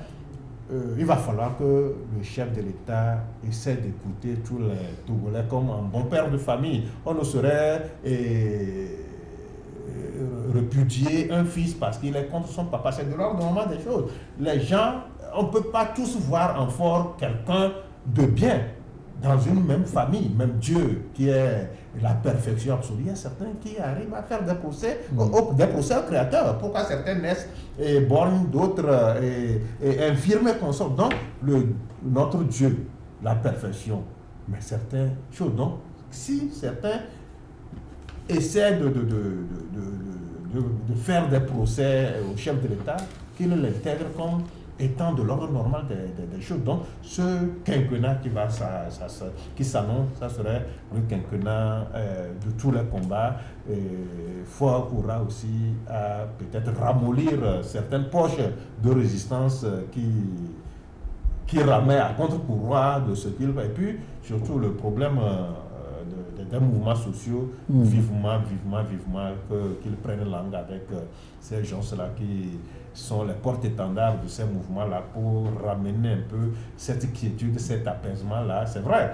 il va falloir que le chef de l'État essaie d'écouter tous les Togolais comme un bon père de famille. On ne saurait repudier un fils parce qu'il est contre son papa. C'est de l'ordre normal des choses. Les gens, on ne peut pas tous voir en Faure quelqu'un de bien dans une même famille, même Dieu qui est la perfection absolue. Il y a certains qui arrivent à faire des procès au Créateur. Pourquoi certains naissent et bornent, d'autres infirmes qu'on sort. Donc, notre Dieu, la perfection. Mais certaines choses, donc, si certains essaient de faire des procès au chef de l'État, qu'ils l'intègrent comme étant de l'ordre normal des choses. Donc, ce quinquennat qui s'annonce, ça serait le quinquennat de tous les combats. Faure pourra aussi peut-être ramollir certaines poches de résistance qui ramaient à contre-courant de ce qu'il va. Et puis, surtout, le problème des mouvements sociaux, vivement qu'ils prennent langue avec ces gens-là qui sont les porte-étendards de ces mouvements-là pour ramener un peu cette quiétude, cet apaisement-là. C'est vrai,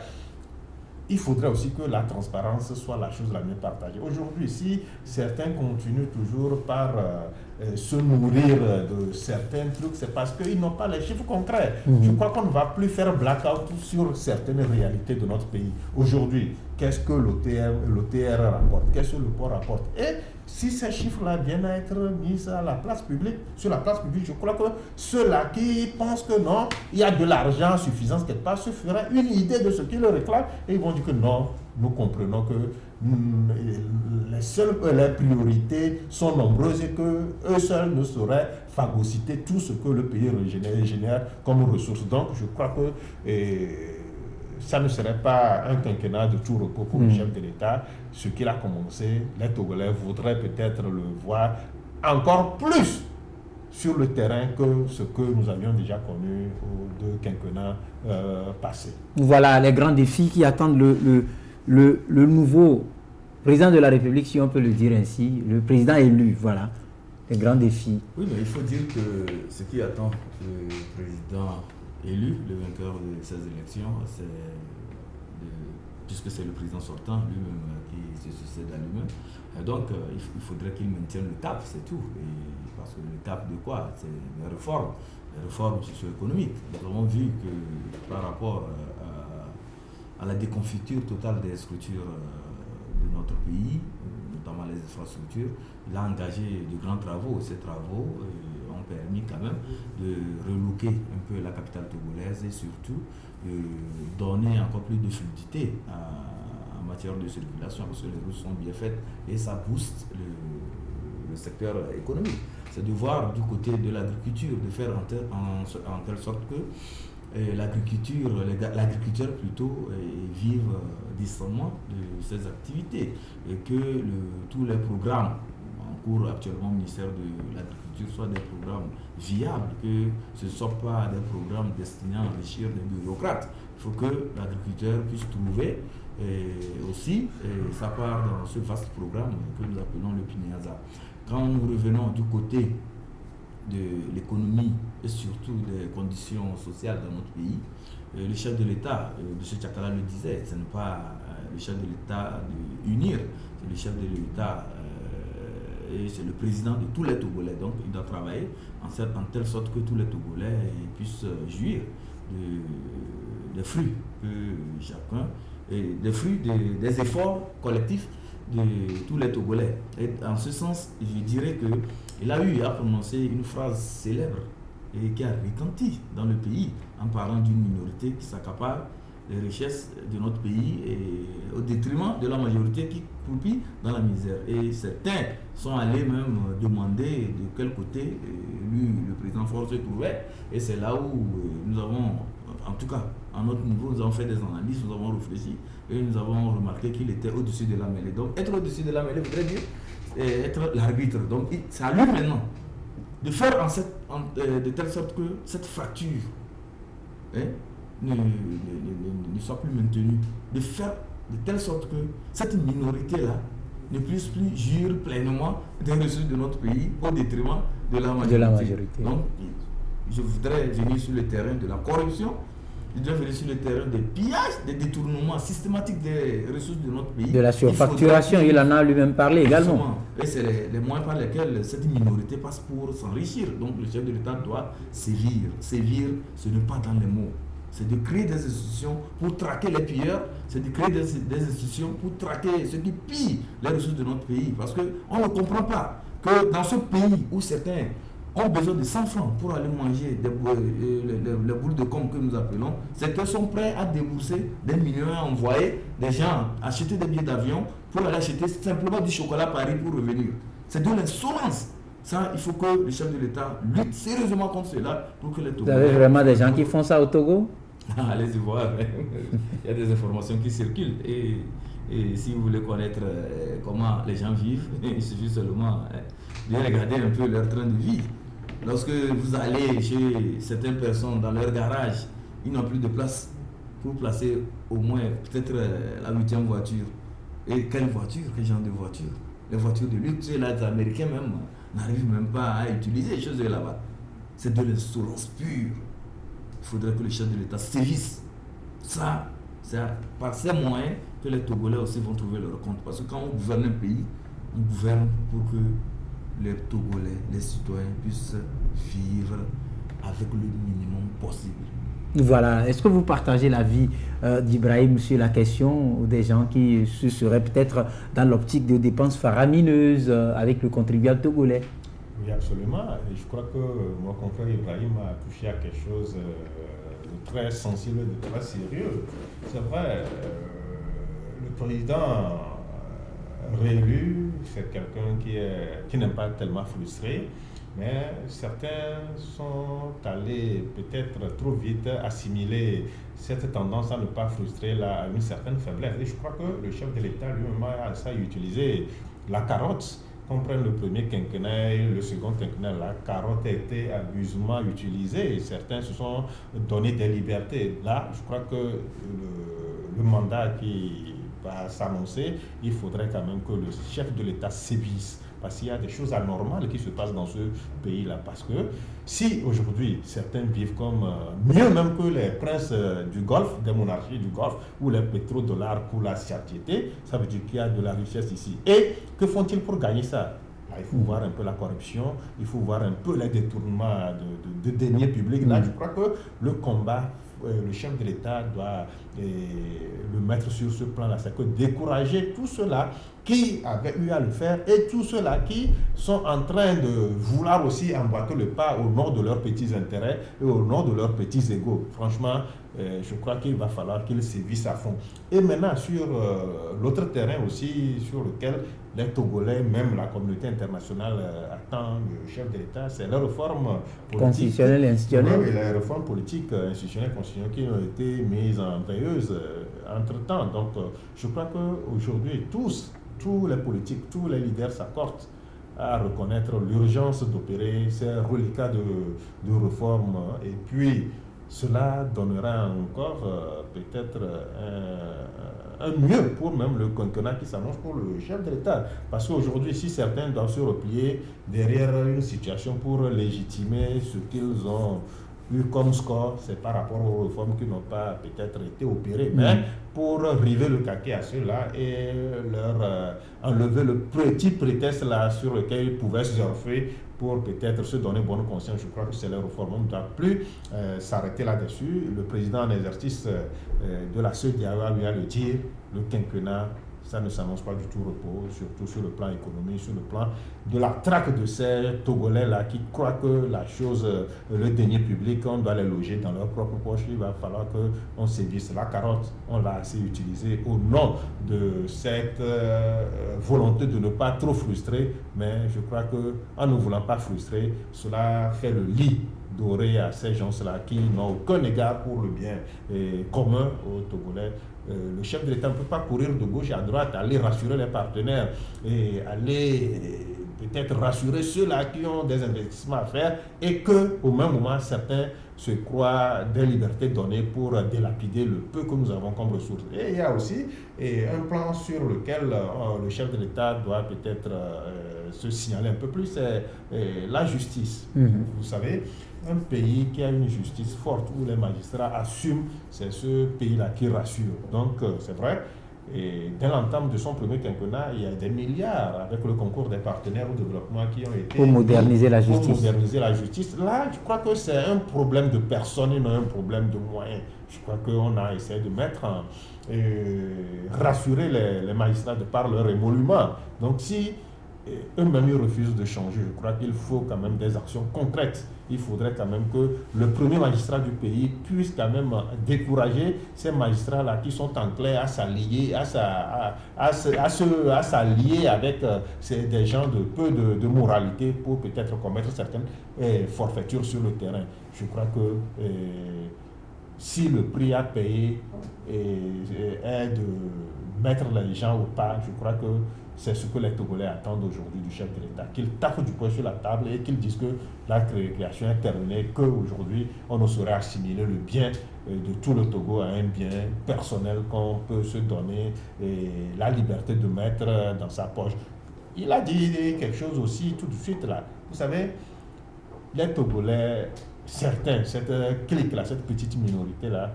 il faudrait aussi que la transparence soit la chose la mieux partagée. Aujourd'hui, si certains continuent toujours par se nourrir de certains trucs, c'est parce qu'ils n'ont pas les chiffres concrets. Je crois qu'on ne va plus faire blackout sur certaines réalités de notre pays. Aujourd'hui, qu'est-ce que l'OTR rapporte? Qu'est-ce que le port rapporte? Et si ces chiffres-là viennent à être mis à la place publique, sur la place publique, je crois que ceux-là qui pensent que non, il y a de l'argent suffisant quelque part, se feraient une idée de ce qu'ils réclament et ils vont dire que non, nous comprenons que les priorités sont nombreuses et qu'eux seuls ne sauraient phagocyter tout ce que le pays génère comme ressources. Donc je crois que ça ne serait pas un quinquennat de tout repos pour le chef de l'État. Ce qu'il a commencé, les Togolais voudraient peut-être le voir encore plus sur le terrain que ce que nous avions déjà connu aux 2 quinquennats passés. Voilà les grands défis qui attendent le nouveau président de la République, si on peut le dire ainsi, le président élu, voilà, les grands défis. Oui, mais il faut dire que ce qui attend le président élu, le vainqueur de ces élections, puisque c'est le président sortant lui-même qui se succède à lui-même. Donc, il faudrait qu'il maintienne le cap, c'est tout. Et parce que le cap de quoi? C'est les réformes socio-économiques. Nous avons vu que par rapport à la déconfiture totale des structures de notre pays, notamment les infrastructures, il a engagé de grands travaux. Ces travaux ont permis quand même de relooker un peu la capitale togolaise et surtout de donner encore plus de fluidité en matière de circulation parce que les routes sont bien faites et ça booste le secteur économique. C'est de voir du côté de l'agriculture, de faire en telle sorte que l'agriculteur plutôt vive distinctement de ses activités et que tous les programmes en cours actuellement au ministère de l'Agriculture soient des programmes viables, que ce ne soient pas des programmes destinés à enrichir des bureaucrates. Il faut que l'agriculteur puisse trouver aussi sa part dans ce vaste programme que nous appelons le PINEASA. Quand nous revenons du côté de l'économie et surtout des conditions sociales dans notre pays. Le chef de l'État, M. Tchakala le disait, ce n'est pas le chef de l'État d'unir, c'est le chef de l'État et c'est le président de tous les Togolais. Donc il doit travailler en telle sorte que tous les Togolais puissent jouir des fruits que chacun, et des fruits des efforts collectifs de tous les Togolais. Et en ce sens, je dirais qu'il a eu à prononcer une phrase célèbre et qui a retenti dans le pays en parlant d'une minorité qui s'accapare des richesses de notre pays et au détriment de la majorité qui croupit dans la misère. Et certains sont allés même demander de quel côté lui, le président Faure, se trouvait. Et c'est là où nous avons, en tout cas, à notre niveau, nous avons fait des analyses, nous avons réfléchi et nous avons remarqué qu'il était au-dessus de la mêlée. Donc être au-dessus de la mêlée voudrait dire être l'arbitre. Donc c'est à lui maintenant de faire de telle sorte que cette fracture ne soit plus maintenue, de faire de telle sorte que cette minorité-là ne puisse plus jouir pleinement des ressources de notre pays au détriment de la majorité. Donc, je voudrais venir sur le terrain de la corruption, je voudrais venir sur le terrain des pillages, des détournements systématiques des ressources de notre pays. De la surfacturation, il en a lui-même parlé également. Et c'est les moyens par lesquels cette minorité passe pour s'enrichir. Donc, le chef de l'État doit sévir. Sévir, ce n'est pas dans les mots. C'est de créer des institutions pour traquer les pilleurs, c'est de créer des institutions pour traquer ceux qui pillent les ressources de notre pays. Parce qu'on ne comprend pas que dans ce pays où certains ont besoin de 100 francs pour aller manger les boules de com que nous appelons, certains sont prêts à débourser des millions, à envoyer des gens acheter des billets d'avion pour aller acheter simplement du chocolat à Paris pour revenir. C'est de l'insolence. Ça, il faut que le chef de l'État lutte sérieusement contre cela pour que les Togolais... Vous avez vraiment des gens qui font ça au Togo? Allez-y voir, il y a des informations qui circulent et si vous voulez connaître comment les gens vivent, il suffit seulement de regarder un peu leur train de vie. Lorsque vous allez chez certaines personnes dans leur garage, ils n'ont plus de place pour placer au moins peut-être la 8e voiture. Et quelle voiture? Quel genre de voiture? Les voitures de luxe, là, les Américains même n'arrivent même pas à utiliser les choses de là-bas. C'est de l'insolence pure. Il faudrait que le chef de l'État sévisse. Ça, c'est par ces moyens que les Togolais aussi vont trouver leur compte. Parce que quand on gouverne un pays, on gouverne pour que les Togolais, les citoyens puissent vivre avec le minimum possible. Voilà. Est-ce que vous partagez l'avis d'Ibrahim sur la question des gens qui seraient peut-être dans l'optique de dépenses faramineuses avec le contribuable togolais? Oui, absolument. Et je crois que mon confrère Ibrahim a touché à quelque chose de très sensible, de très sérieux. C'est vrai, le président réélu, c'est quelqu'un qui n'est pas tellement frustré, mais certains sont allés peut-être trop vite assimiler cette tendance à ne pas frustrer à une certaine faiblesse. Et je crois que le chef de l'État lui-même a utilisé la carotte. Qu'on prenne le premier quinquennat et le second quinquennat, la carotte a été abusément utilisée et certains se sont donné des libertés. Là, je crois que le mandat qui va s'annoncer, il faudrait quand même que le chef de l'État sévisse. Parce qu'il y a des choses anormales qui se passent dans ce pays-là. Parce que si aujourd'hui certains vivent comme mieux même que les princes du Golfe, des monarchies du Golfe, ou les pétrodollars pour la satiété, ça veut dire qu'il y a de la richesse ici. Et que font-ils pour gagner ça? Là, il faut voir un peu la corruption, il faut voir un peu les détournements de deniers publics. Là, je crois que le combat, le chef de l'État doit le mettre sur ce plan-là. C'est que décourager tous ceux-là qui avaient eu à le faire et tous ceux-là qui sont en train de vouloir aussi emboîter le pas au nom de leurs petits intérêts et au nom de leurs petits égos. Franchement, je crois qu'il va falloir qu'ils sévissent à fond. Et maintenant, sur l'autre terrain aussi, sur lequel les Togolais, même la communauté internationale attend le chef de l'État, c'est la réforme politique. Constitutionnelle et institutionnelle. Oui, les réformes politiques, institutionnelles, constitutionnelles qui ont été mises en veilleuse entre-temps. Donc, je crois qu'aujourd'hui, tous les politiques, tous les leaders s'accordent à reconnaître l'urgence d'opérer ces reliquats de réformes. Et puis, cela donnera encore peut-être un mieux pour même le quinquennat qui s'annonce pour le chef de l'État. Parce qu'aujourd'hui, si certains doivent se replier derrière une situation pour légitimer ce qu'ils ont eu comme score, c'est par rapport aux réformes qui n'ont pas peut-être été opérées, mais pour river le caquet à ceux-là et leur enlever le petit prétexte là sur lequel ils pouvaient surfer pour peut-être se donner bonne conscience. Je crois que c'est la réforme. On ne doit plus s'arrêter là-dessus. Le président en exercice de la CEDEAO vient le dire, le quinquennat, ça ne s'annonce pas du tout repos, surtout sur le plan économique, sur le plan de la traque de ces Togolais-là qui croient que la chose, le denier public, on doit les loger dans leur propre poche. Il va falloir qu'on sévisse la carotte. On l'a assez utilisée au nom de cette volonté de ne pas trop frustrer, mais je crois qu'en ne voulant pas frustrer, cela fait le lit doré à ces gens-là qui n'ont aucun égard pour le bien commun aux Togolais. Le chef de l'État ne peut pas courir de gauche à droite, aller rassurer les partenaires et aller peut-être rassurer ceux-là qui ont des investissements à faire et qu'au même moment, certains se croient des libertés données pour délapider le peu que nous avons comme ressources. Et il y a aussi un plan sur lequel le chef de l'État doit peut-être se signaler un peu plus, c'est la justice. Vous savez, un pays qui a une justice forte, où les magistrats assument, c'est ce pays-là qui rassure. Donc, c'est vrai, et dès l'entame de son premier quinquennat, il y a des milliards avec le concours des partenaires au développement qui ont été... Pour moderniser la justice. Pour moderniser la justice. Là, je crois que c'est un problème de personne et non un problème de moyens. Je crois qu'on a essayé de mettre rassurer les magistrats de par leur émolument. Donc, si eux-mêmes ils refusent de changer, je crois qu'il faut quand même des actions concrètes. Il faudrait quand même que le premier magistrat du pays puisse quand même décourager ces magistrats-là qui sont enclins à s'allier, à s'allier avec des gens de peu de moralité pour peut-être commettre certaines forfaitures sur le terrain. Je crois que si le prix à payer est de mettre les gens au pas, je crois que c'est ce que les Togolais attendent aujourd'hui du chef de l'État, qu'il tape du poing sur la table et qu'il dise que la création est terminée, qu'aujourd'hui on ne saurait assimiler le bien de tout le Togo à un bien personnel qu'on peut se donner et la liberté de mettre dans sa poche. Il a dit quelque chose aussi tout de suite là. Vous savez, les Togolais, certains, cette clique-là, cette petite minorité-là,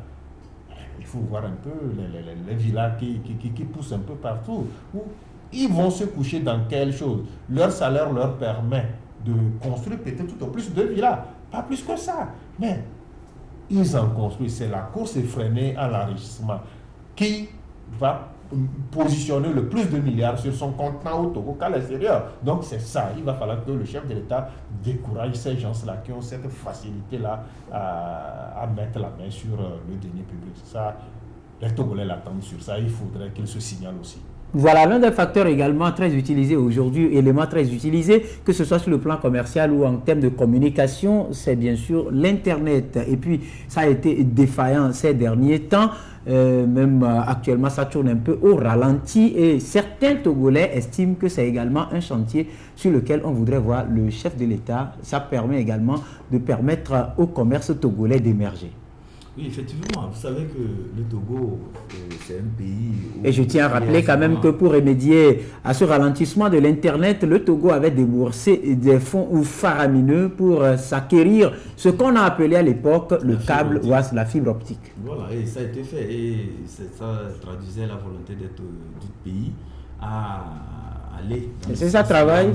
il faut voir un peu les villas qui poussent un peu partout. Où ils vont se coucher dans quelle chose? Leur salaire leur permet de construire peut-être tout au plus 2 villas, pas plus que ça. Mais ils en construisent. C'est la course effrénée à l'enrichissement qui va positionner le plus de milliards sur son compte au Togo qu'à l'extérieur. Donc c'est ça. Il va falloir que le chef de l'État décourage ces gens-là qui ont cette facilité-là à mettre la main sur le denier public. Ça, les Togolais l'attendent sur ça. Il faudrait qu'ils se signalent aussi. Voilà l'un des facteurs également très utilisés aujourd'hui, élément très utilisé, que ce soit sur le plan commercial ou en termes de communication, c'est bien sûr l'Internet. Et puis, ça a été défaillant ces derniers temps. Même actuellement, ça tourne un peu au ralenti. Et certains Togolais estiment que c'est également un chantier sur lequel on voudrait voir le chef de l'État. Ça permet également de permettre au commerce togolais d'émerger. Oui, effectivement, vous savez que le Togo, c'est un pays... Et je tiens à rappeler quand même que pour remédier à ce ralentissement de l'Internet, le Togo avait déboursé des fonds faramineux pour s'acquérir ce qu'on a appelé à l'époque le câble ou la fibre optique. Voilà, et ça a été fait. Et ça traduisait la volonté du pays à aller dans ça travaille.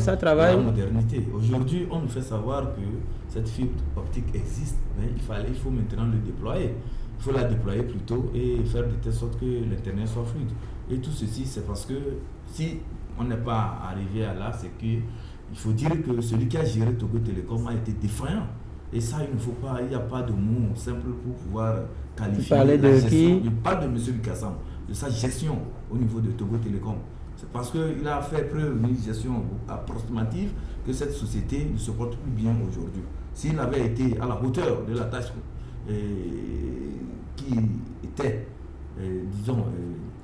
La modernité. Aujourd'hui, on nous fait savoir que cette fibre optique existe, mais il faut maintenant le déployer. Il faut la déployer plutôt et faire de telle sorte que l'Internet soit fluide. Et tout ceci, c'est parce que si on n'est pas arrivé à là, c'est qu'il faut dire que celui qui a géré Togo Télécom a été défaillant. Et ça, il ne faut pas, il n'y a pas de mot simple pour pouvoir qualifier la gestion. Il parle de M. Lukassam, de sa gestion au niveau de Togo Télécom. C'est parce qu'il a fait preuve d'une gestion approximative que cette société ne se porte plus bien aujourd'hui. S'il avait été à la hauteur de la tâche qui était, disons...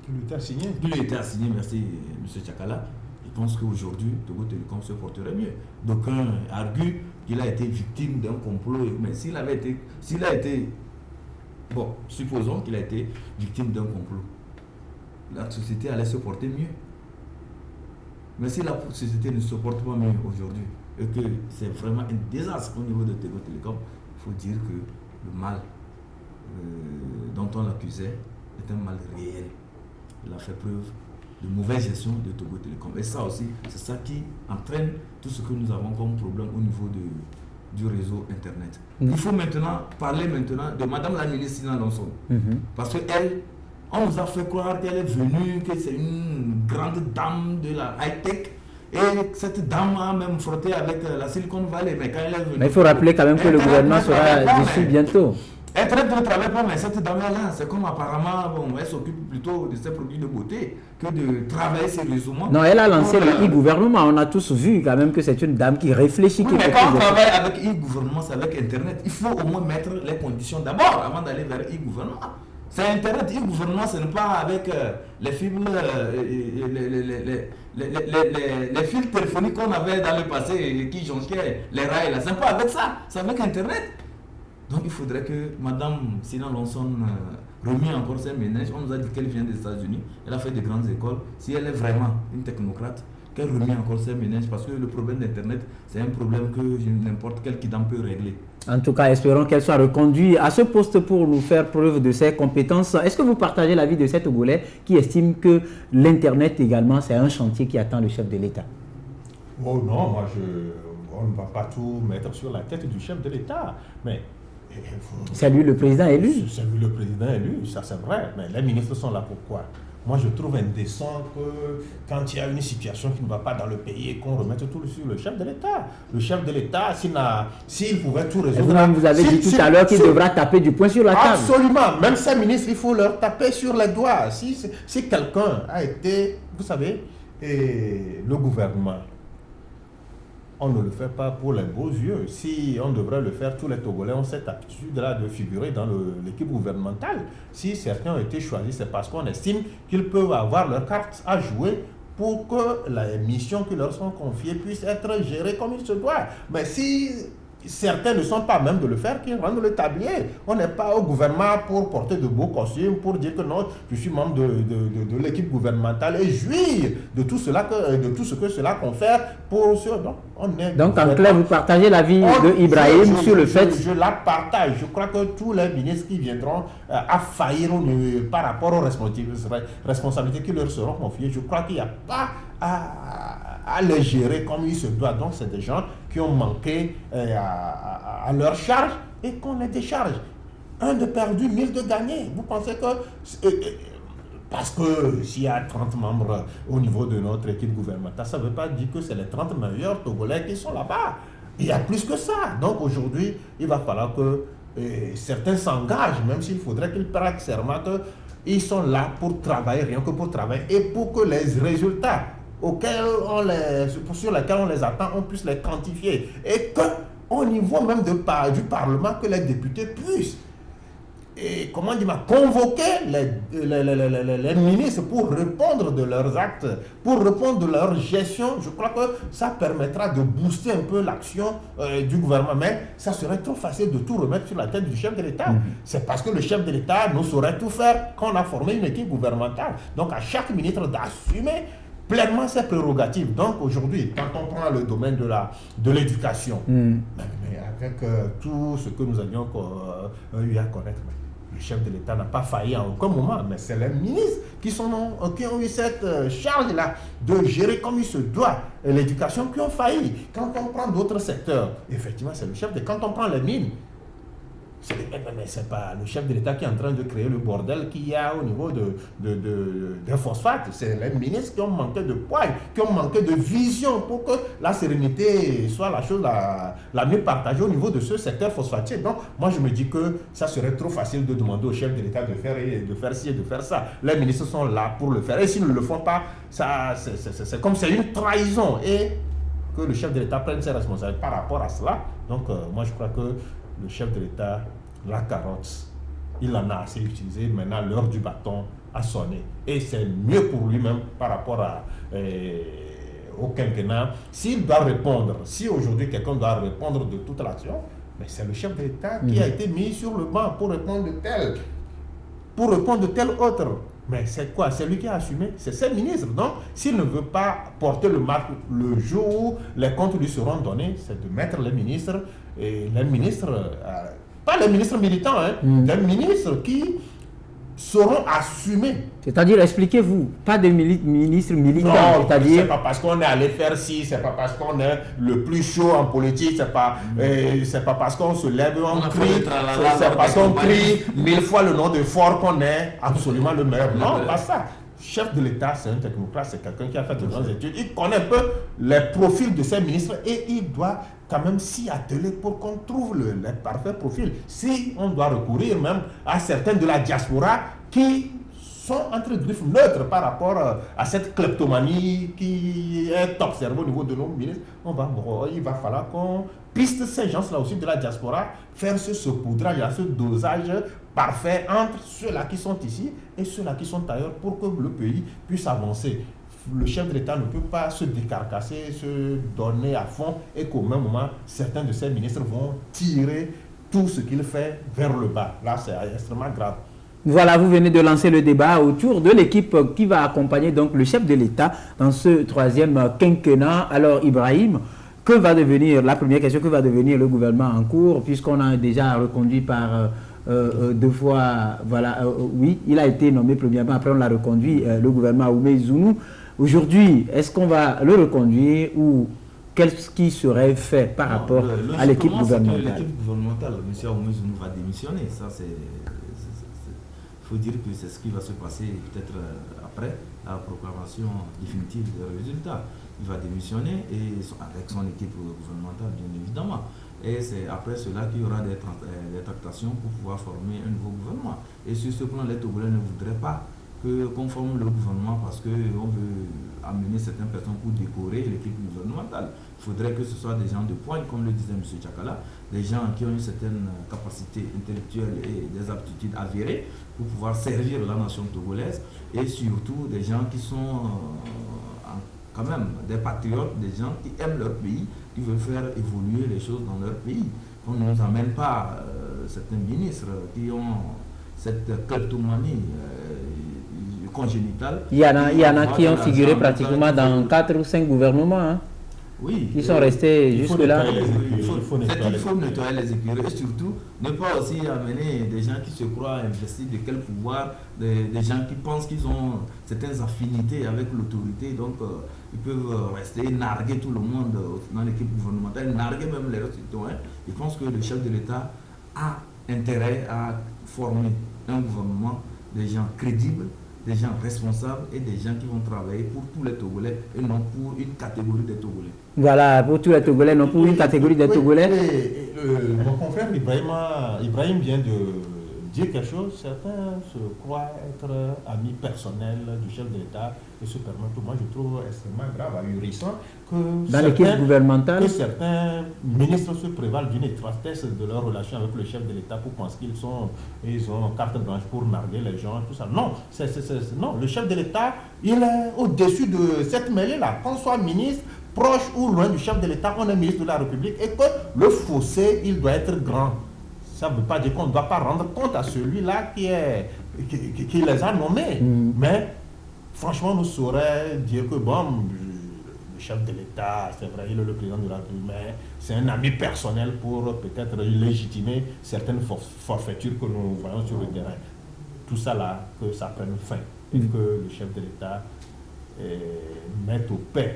qui lui était assigné. Merci M. Tchakala. Je pense qu'aujourd'hui, Togo Télécom se porterait mieux. D'aucuns arguent qu'il a été victime d'un complot. Mais s'il a été... Bon, supposons qu'il a été victime d'un complot. la société allait se porter mieux. Mais si la société ne se porte pas mieux aujourd'hui et que c'est vraiment un désastre au niveau de Togo Telecom, il faut dire que le mal dont on l'accusait est un mal réel. Il a fait preuve de mauvaise gestion de Togo Telecom. Et ça aussi, c'est ça qui entraîne tout ce que nous avons comme problème au niveau du réseau Internet. Il faut maintenant parler de Madame la ministre Sina Lonson. Parce qu'elle, on nous a fait croire qu'elle est venue, que c'est une grande dame de la high-tech. Et cette dame a même frotté avec la Silicon Valley. Mais quand elle est venue... Mais il faut rappeler quand même que le gouvernement sera dissous bientôt. Internet ne travaille pas, mais cette dame-là, c'est comme apparemment, elle s'occupe plutôt de ses produits de beauté que de travailler sérieusement. Non, elle a lancé le e-gouvernement. On a tous vu quand même que c'est une dame qui réfléchit. Oui, mais quand on travaille avec e-gouvernement, c'est avec Internet. Il faut au moins mettre les conditions d'abord avant d'aller vers e-gouvernement. C'est Internet, e-gouvernement, ce n'est pas avec les fils téléphoniques qu'on avait dans le passé et qui jonchaient les rails là. C'est pas avec ça, c'est avec Internet. Donc il faudrait que Mme Sina Lonson remue encore ses ménages. On nous a dit qu'elle vient des États-Unis, elle a fait de grandes écoles. Si elle est vraiment une technocrate, qu'elle remue encore ses ménages, parce que le problème d'Internet, c'est un problème que n'importe quel kidam peut régler. En tout cas, espérons qu'elle soit reconduite à ce poste pour nous faire preuve de ses compétences. Est-ce que vous partagez l'avis de cet Togolais qui estime que l'Internet également, c'est un chantier qui attend le chef de l'État? Oh non, moi on ne va pas tout mettre sur la tête du chef de l'État. Mais c'est lui le président élu. C'est lui le président élu, ça c'est vrai. Mais les ministres sont là pourquoi? Moi, je trouve indécent que quand il y a une situation qui ne va pas dans le pays, qu'on remette tout sur le chef de l'État. Le chef de l'État, s'il pouvait tout résoudre... Vous avez dit tout à l'heure qu'il devra taper du poing sur la table. Absolument. Même ces ministres, il faut leur taper sur les doigts. Si quelqu'un a été, vous savez, le gouvernement, on ne le fait pas pour les beaux yeux. Si on devrait le faire, tous les Togolais ont cette aptitude-là de figurer dans l'équipe gouvernementale. Si certains ont été choisis, c'est parce qu'on estime qu'ils peuvent avoir leur carte à jouer pour que les missions qui leur sont confiées puissent être gérées comme il se doit. Mais si certains ne sont pas même de le faire, qu'ils rendent le tablier. On n'est pas au gouvernement pour porter de beaux costumes, pour dire que non, je suis membre de l'équipe gouvernementale et jouir de tout cela de tout ce que cela confère pour ce. Non, on est. Donc en clair, vous partagez l'avis de Ibrahim sur le fait. Je la partage. Je crois que tous les ministres qui viendront à faillir par rapport aux responsabilités qui leur seront confiées, je crois qu'il n'y a pas à les gérer comme il se doit. Donc c'est des gens qui ont manqué à leur charge et qu'on les décharge. Un de perdu, 1000 de gagné. Vous pensez que... parce que s'il y a 30 membres au niveau de notre équipe gouvernementale, ça ne veut pas dire que c'est les 30 meilleurs Togolais qui sont là-bas. Il y a plus que ça. Donc aujourd'hui, il va falloir que certains s'engagent, même s'il faudrait qu'ils prennent serment qu'ils sont là pour travailler, rien que pour travailler, et pour que les résultats sur lesquels on les attend, on puisse les quantifier. Et qu'au niveau même du Parlement, que les députés puissent convoquer les ministres pour répondre de leurs actes, pour répondre de leur gestion. Je crois que ça permettra de booster un peu l'action du gouvernement. Mais ça serait trop facile de tout remettre sur la tête du chef de l'État. C'est parce que le chef de l'État ne saurait tout faire qu'on a formé une équipe gouvernementale. Donc à chaque ministre d'assumer pleinement ses prérogatives. Donc aujourd'hui, quand on prend le domaine de l'éducation, mais avec tout ce que nous avions eu à connaître, le chef de l'État n'a pas failli en aucun moment, mais c'est les ministres qui ont eu cette charge-là de gérer comme il se doit l'éducation qui ont failli. Quand on prend d'autres secteurs, effectivement, c'est le chef de... Quand on prend les mines, c'est pas le chef de l'État qui est en train de créer le bordel qu'il y a au niveau des phosphates. C'est les ministres qui ont manqué de poigne, qui ont manqué de vision pour que la sérénité soit la chose la mieux partagée au niveau de ce secteur phosphatier. Donc, moi, je me dis que ça serait trop facile de demander au chef de l'État de faire ci et de faire ça. Les ministres sont là pour le faire. Et s'ils ne le font pas, c'est comme c'est une trahison. Et que le chef de l'État prenne ses responsabilités par rapport à cela. Donc, moi, je crois que le chef de l'État, la carotte, il en a assez utilisé. Maintenant, l'heure du bâton a sonné. Et c'est mieux pour lui-même par rapport au quinquennat. S'il doit répondre, si aujourd'hui quelqu'un doit répondre de toute l'action, mais c'est le chef de l'État qui a été mis sur le banc pour répondre de tel autre. Mais c'est quoi? C'est lui qui a assumé, c'est ses ministres. Donc, s'il ne veut pas porter le marque le jour où les comptes lui seront donnés, c'est de mettre les ministres, et les ministres, pas les ministres militants, des ministres qui seront assumés. C'est-à-dire, expliquez-vous, pas de ministres militants. Non, c'est-à-dire... c'est pas parce qu'on est allé faire ci, c'est pas parce qu'on est le plus chaud en politique, c'est pas parce qu'on se lève, on crie, c'est parce qu'on crie 1000 fois le nom de fort qu'on est absolument le meilleur. Non, pas ça. Chef de l'État, c'est un technocrate, c'est quelqu'un qui a fait de grandes études. Il connaît un peu les profils de ses ministres et il doit quand même s'y atteler pour qu'on trouve les parfaits profils. Si on doit recourir même à certains de la diaspora qui sont entre griffes neutres par rapport à cette kleptomanie qui est observée au niveau de nos ministres, il va falloir qu'on piste ces gens-là aussi de la diaspora, faire ce saupoudrage, ce dosage parfait entre ceux-là qui sont ici et ceux-là qui sont ailleurs pour que le pays puisse avancer. Le chef de l'État ne peut pas se décarcasser, se donner à fond et qu'au même moment, certains de ses ministres vont tirer tout ce qu'il fait vers le bas. Là, c'est extrêmement grave. Voilà, vous venez de lancer le débat autour de l'équipe qui va accompagner donc le chef de l'État dans ce troisième quinquennat. Alors, Ibrahim, que va devenir, la première question, que va devenir le gouvernement en cours, puisqu'on a déjà reconduit par 2 fois, voilà, oui, il a été nommé premièrement, après on l'a reconduit, le gouvernement Oumé Zounou. Aujourd'hui, est-ce qu'on va le reconduire ou qu'est-ce qui serait fait par rapport à l'équipe gouvernementale? L'équipe gouvernementale, M. Oumé Zounou va démissionner, ça c'est... Il faut dire que c'est ce qui va se passer peut-être après la proclamation définitive des résultats. Il va démissionner et avec son équipe gouvernementale, bien évidemment. Et c'est après cela qu'il y aura des tractations pour pouvoir former un nouveau gouvernement. Et sur ce plan, les Togolais ne voudraient pas qu'on forme le gouvernement parce qu'on veut amener certaines personnes pour décorer l'équipe gouvernementale. Il faudrait que ce soit des gens de pointe, comme le disait M. Tchakala, des gens qui ont une certaine capacité intellectuelle et des aptitudes avérées pour pouvoir servir la nation togolaise, et surtout des gens qui sont quand même des patriotes, des gens qui aiment leur pays, qui veulent faire évoluer les choses dans leur pays. On ne nous amène pas certains ministres qui ont cette kleptomanie congénitale. Il y en a qui ont figuré pratiquement dans 4 ou 5 gouvernements. Hein. Oui. Qui sont restés jusque-là. Il faut nettoyer les écuries et surtout ne pas aussi amener des gens qui se croient investis de quel pouvoir, des gens qui pensent qu'ils ont certaines affinités avec l'autorité, donc ils peuvent rester, narguer tout le monde dans l'équipe gouvernementale, narguer même les autres citoyens. Je pense que le chef de l'État a intérêt à former un gouvernement des gens crédibles, des gens responsables et des gens qui vont travailler pour tous les Togolais et non pour une catégorie des Togolais. Voilà, pour tous les Togolais, non pour une catégorie des Togolais. Mon confrère Ibrahim vient de dire quelque chose. Certains se croient être amis personnels du chef de l'État et se permettent. Moi, je trouve extrêmement grave, ahurissant dans l'équipe gouvernementale, que certains ministres se prévalent d'une étroitesse de leur relation avec le chef de l'État pour penser qu'ils ont carte blanche pour narguer les gens, tout ça. Non, non, le chef de l'État, il est au-dessus de cette mêlée-là. Qu'on soit ministre, proche ou loin du chef de l'État, on est ministre de la République et que le fossé, il doit être grand. Ça ne veut pas dire qu'on ne doit pas rendre compte à celui-là qui les a nommés. Mais franchement, on saurait dire que bon, le chef de l'État, c'est vrai, il est le président de la République, mais c'est un ami personnel pour peut-être légitimer certaines forfaitures que nous voyons sur le terrain. Tout ça là, que ça prenne fin et que le chef de l'État mette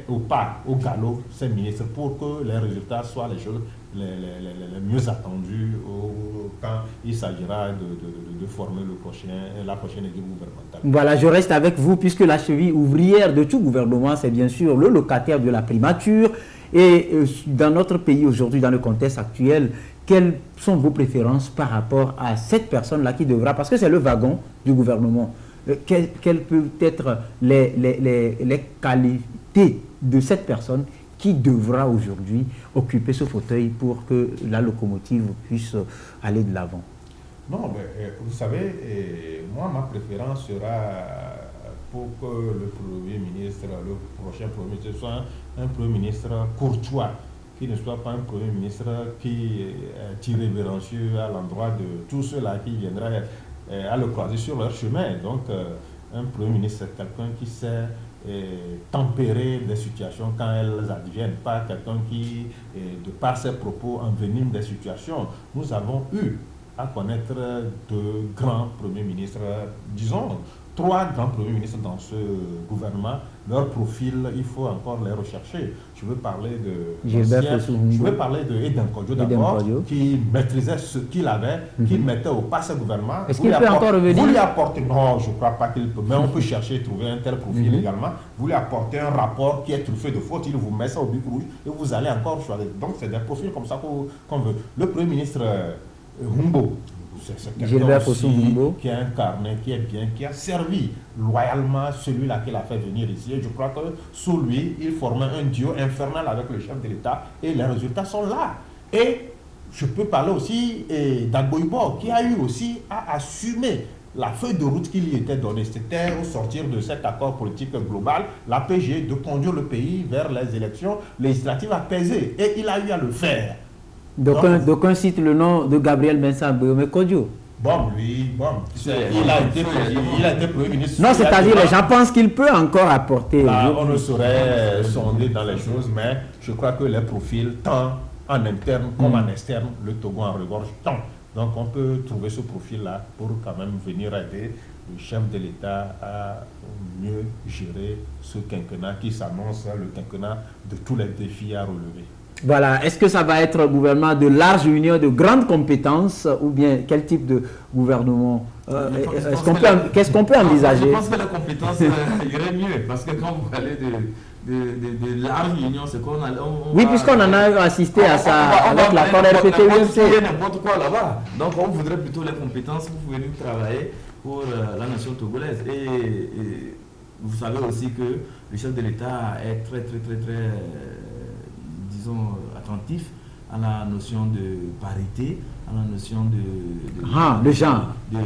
au galop ses ministres pour que les résultats soient les choses les mieux attendues quand il s'agira de former la prochaine équipe gouvernementale. Voilà, je reste avec vous puisque la cheville ouvrière de tout gouvernement, c'est bien sûr le locataire de la primature. Et dans notre pays aujourd'hui, dans le contexte actuel, quelles sont vos préférences par rapport à cette personne-là qui devra, parce que c'est le wagon du gouvernement, quelles peuvent être les qualités de cette personne qui devra aujourd'hui occuper ce fauteuil pour que la locomotive puisse aller de l'avant? Non, mais vous savez, moi, ma préférence sera pour que le Premier ministre, le prochain Premier ministre, soit un Premier ministre courtois, qui ne soit pas un Premier ministre qui est irrévérencieux à l'endroit de tous ceux-là qui viendraient à le croiser sur leur chemin. Donc, Un Premier ministre, c'est quelqu'un qui sait tempérer des situations quand elles adviennent, pas quelqu'un qui, de par ses propos, envenime des situations. Nous avons eu à connaître de grands premiers ministres, disons, 3 grands premiers ministres dans ce gouvernement. Leur profil, il faut encore les rechercher. Je veux parler de Eden Kodjo d'abord, qui maîtrisait ce qu'il avait, qu'il mettait au pas ce gouvernement. Est-ce qu'il peut encore revenir? Vous lui apportez, non, je ne crois pas qu'il peut, mais on peut chercher et trouver un tel profil également. Vous lui apportez un rapport qui est truffé de fautes, il vous met ça au bic rouge et vous allez encore choisir. Donc c'est des profils comme ça qu'on veut. Le Premier ministre Humbo, c'est quelqu'un qui a incarné, qui est bien, qui a servi loyalement celui-là qu'il a fait venir ici. Et je crois que sous lui, il formait un duo infernal avec le chef de l'État et les résultats sont là. Et je peux parler aussi d'Agboibo, qui a eu aussi à assumer la feuille de route qui lui était donnée. C'était au sortir de cet accord politique global, l'APG, de conduire le pays vers les élections législatives apaisées. Et il a eu à le faire. D'aucuns citent le nom de Gabriel Mensah Boyome Kodjo. Il a été Premier ministre. Non, c'est-à-dire les gens pensent qu'il peut encore apporter. On ne saurait sonder dans les choses, mais je crois que les profils, tant en interne comme en externe, le Togo en regorge tant. Donc on peut trouver ce profil-là pour quand même venir aider le chef de l'État à mieux gérer ce quinquennat qui s'annonce le quinquennat de tous les défis à relever. Voilà, est-ce que ça va être un gouvernement de large union, de grandes compétences, ou bien quel type de gouvernement qu'est-ce qu'on peut envisager? Je pense que la compétence irait mieux, parce que quand vous parlez de large union, c'est qu'on a... Oui, puisqu'on en a assisté à ça avec l'accord RPT-UMC. Il y a n'importe quoi là-bas. Donc on voudrait plutôt les compétences pour venir travailler pour la nation togolaise. Et vous savez aussi que le chef de l'État est très attentif à la notion de parité, à la notion de genre, de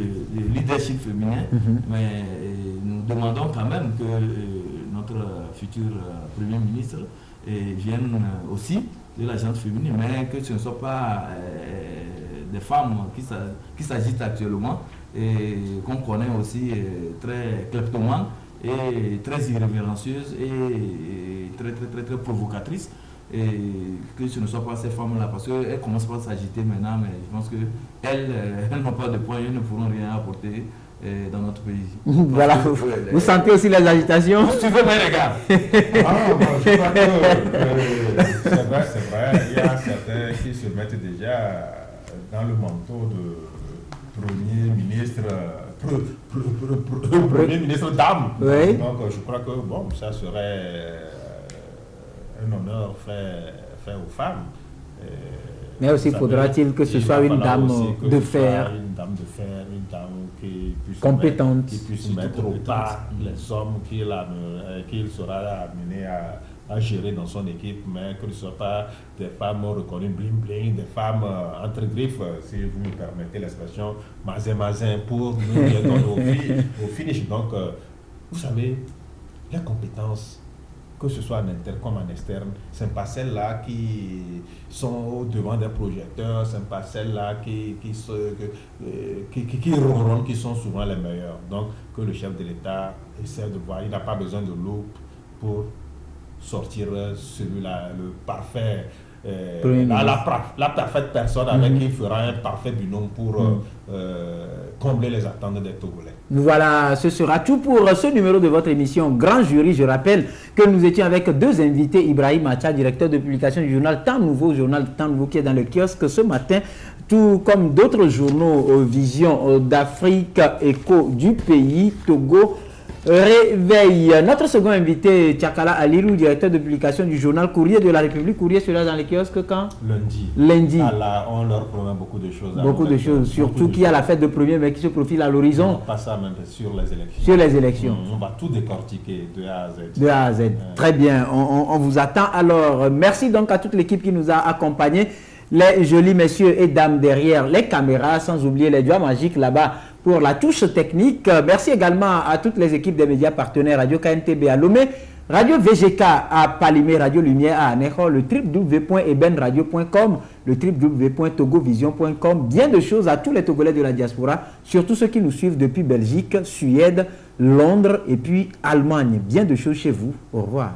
leadership féminin. Mais nous demandons quand même que notre futur Premier ministre vienne aussi de la gente féminine, mais que ce ne soit pas des femmes qui s'agitent actuellement et qu'on connaît aussi très kleptomanes et très irrévérencieuses et très provocatrices. Et que ce ne soit pas ces femmes-là, parce qu'elles commencent pas à s'agiter maintenant, mais je pense qu'elles n'ont pas de poids, elles ne pourront rien apporter dans notre pays. Voilà, vous sentez aussi les agitations? Si tu veux, mais regarde. Je crois que c'est vrai, il y a certains qui se mettent déjà dans le manteau de Premier ministre d'âme. Oui. Donc je crois que ça serait un honneur fait aux femmes. Mais aussi faudra-t-il que ce soit une dame de fer. Une dame de fer, une dame qui puisse compétente, qui puisse mettre au pas les hommes qu'il sera amené à gérer dans son équipe, mais que ce ne soit pas des femmes reconnues bling-bling, des femmes entre griffes, si vous me permettez l'expression, mazin pour nous les donner au finish. Donc, vous savez, les compétences, que ce soit en interne comme en externe, ce n'est pas celles-là qui sont au devant des projecteurs, ce n'est pas celles-là qui ronronnent, qui sont souvent les meilleures. Donc, que le chef de l'État essaie de voir, il n'a pas besoin de loupe pour sortir celui-là, le parfait, la parfaite personne avec qui il fera un parfait binôme pour combler les attentes des Togolais. Voilà, ce sera tout pour ce numéro de votre émission Grand Jury. Je rappelle que nous étions avec 2 invités, Ibrahim Acha, directeur de publication du journal Temps Nouveau qui est dans le kiosque ce matin, tout comme d'autres journaux Vision d'Afrique, Écho du pays, Togo Réveil. Notre second invité, Tchakala Alirou, directeur de publication du journal Courrier de la République. Courrier sera dans les kiosques quand? Lundi. On leur promet beaucoup de choses. Beaucoup de choses, surtout qu'il y a la fête de 1er mai qui se profile à l'horizon. Pas ça même sur les élections. Sur les élections. On va tout décortiquer de A à Z. De A à Z. Très bien, on vous attend. Alors, merci donc à toute l'équipe qui nous a accompagnés. Les jolis messieurs et dames derrière les caméras, sans oublier les doigts magiques là-bas pour la touche technique. Merci également à toutes les équipes des médias partenaires, Radio KNTB à Lomé, Radio VGK à Palimé, Radio Lumière à Anejo, le www.ebenradio.com, le www.togovision.com. Bien de choses à tous les Togolais de la diaspora, surtout ceux qui nous suivent depuis Belgique, Suède, Londres et puis Allemagne. Bien de choses chez vous. Au revoir.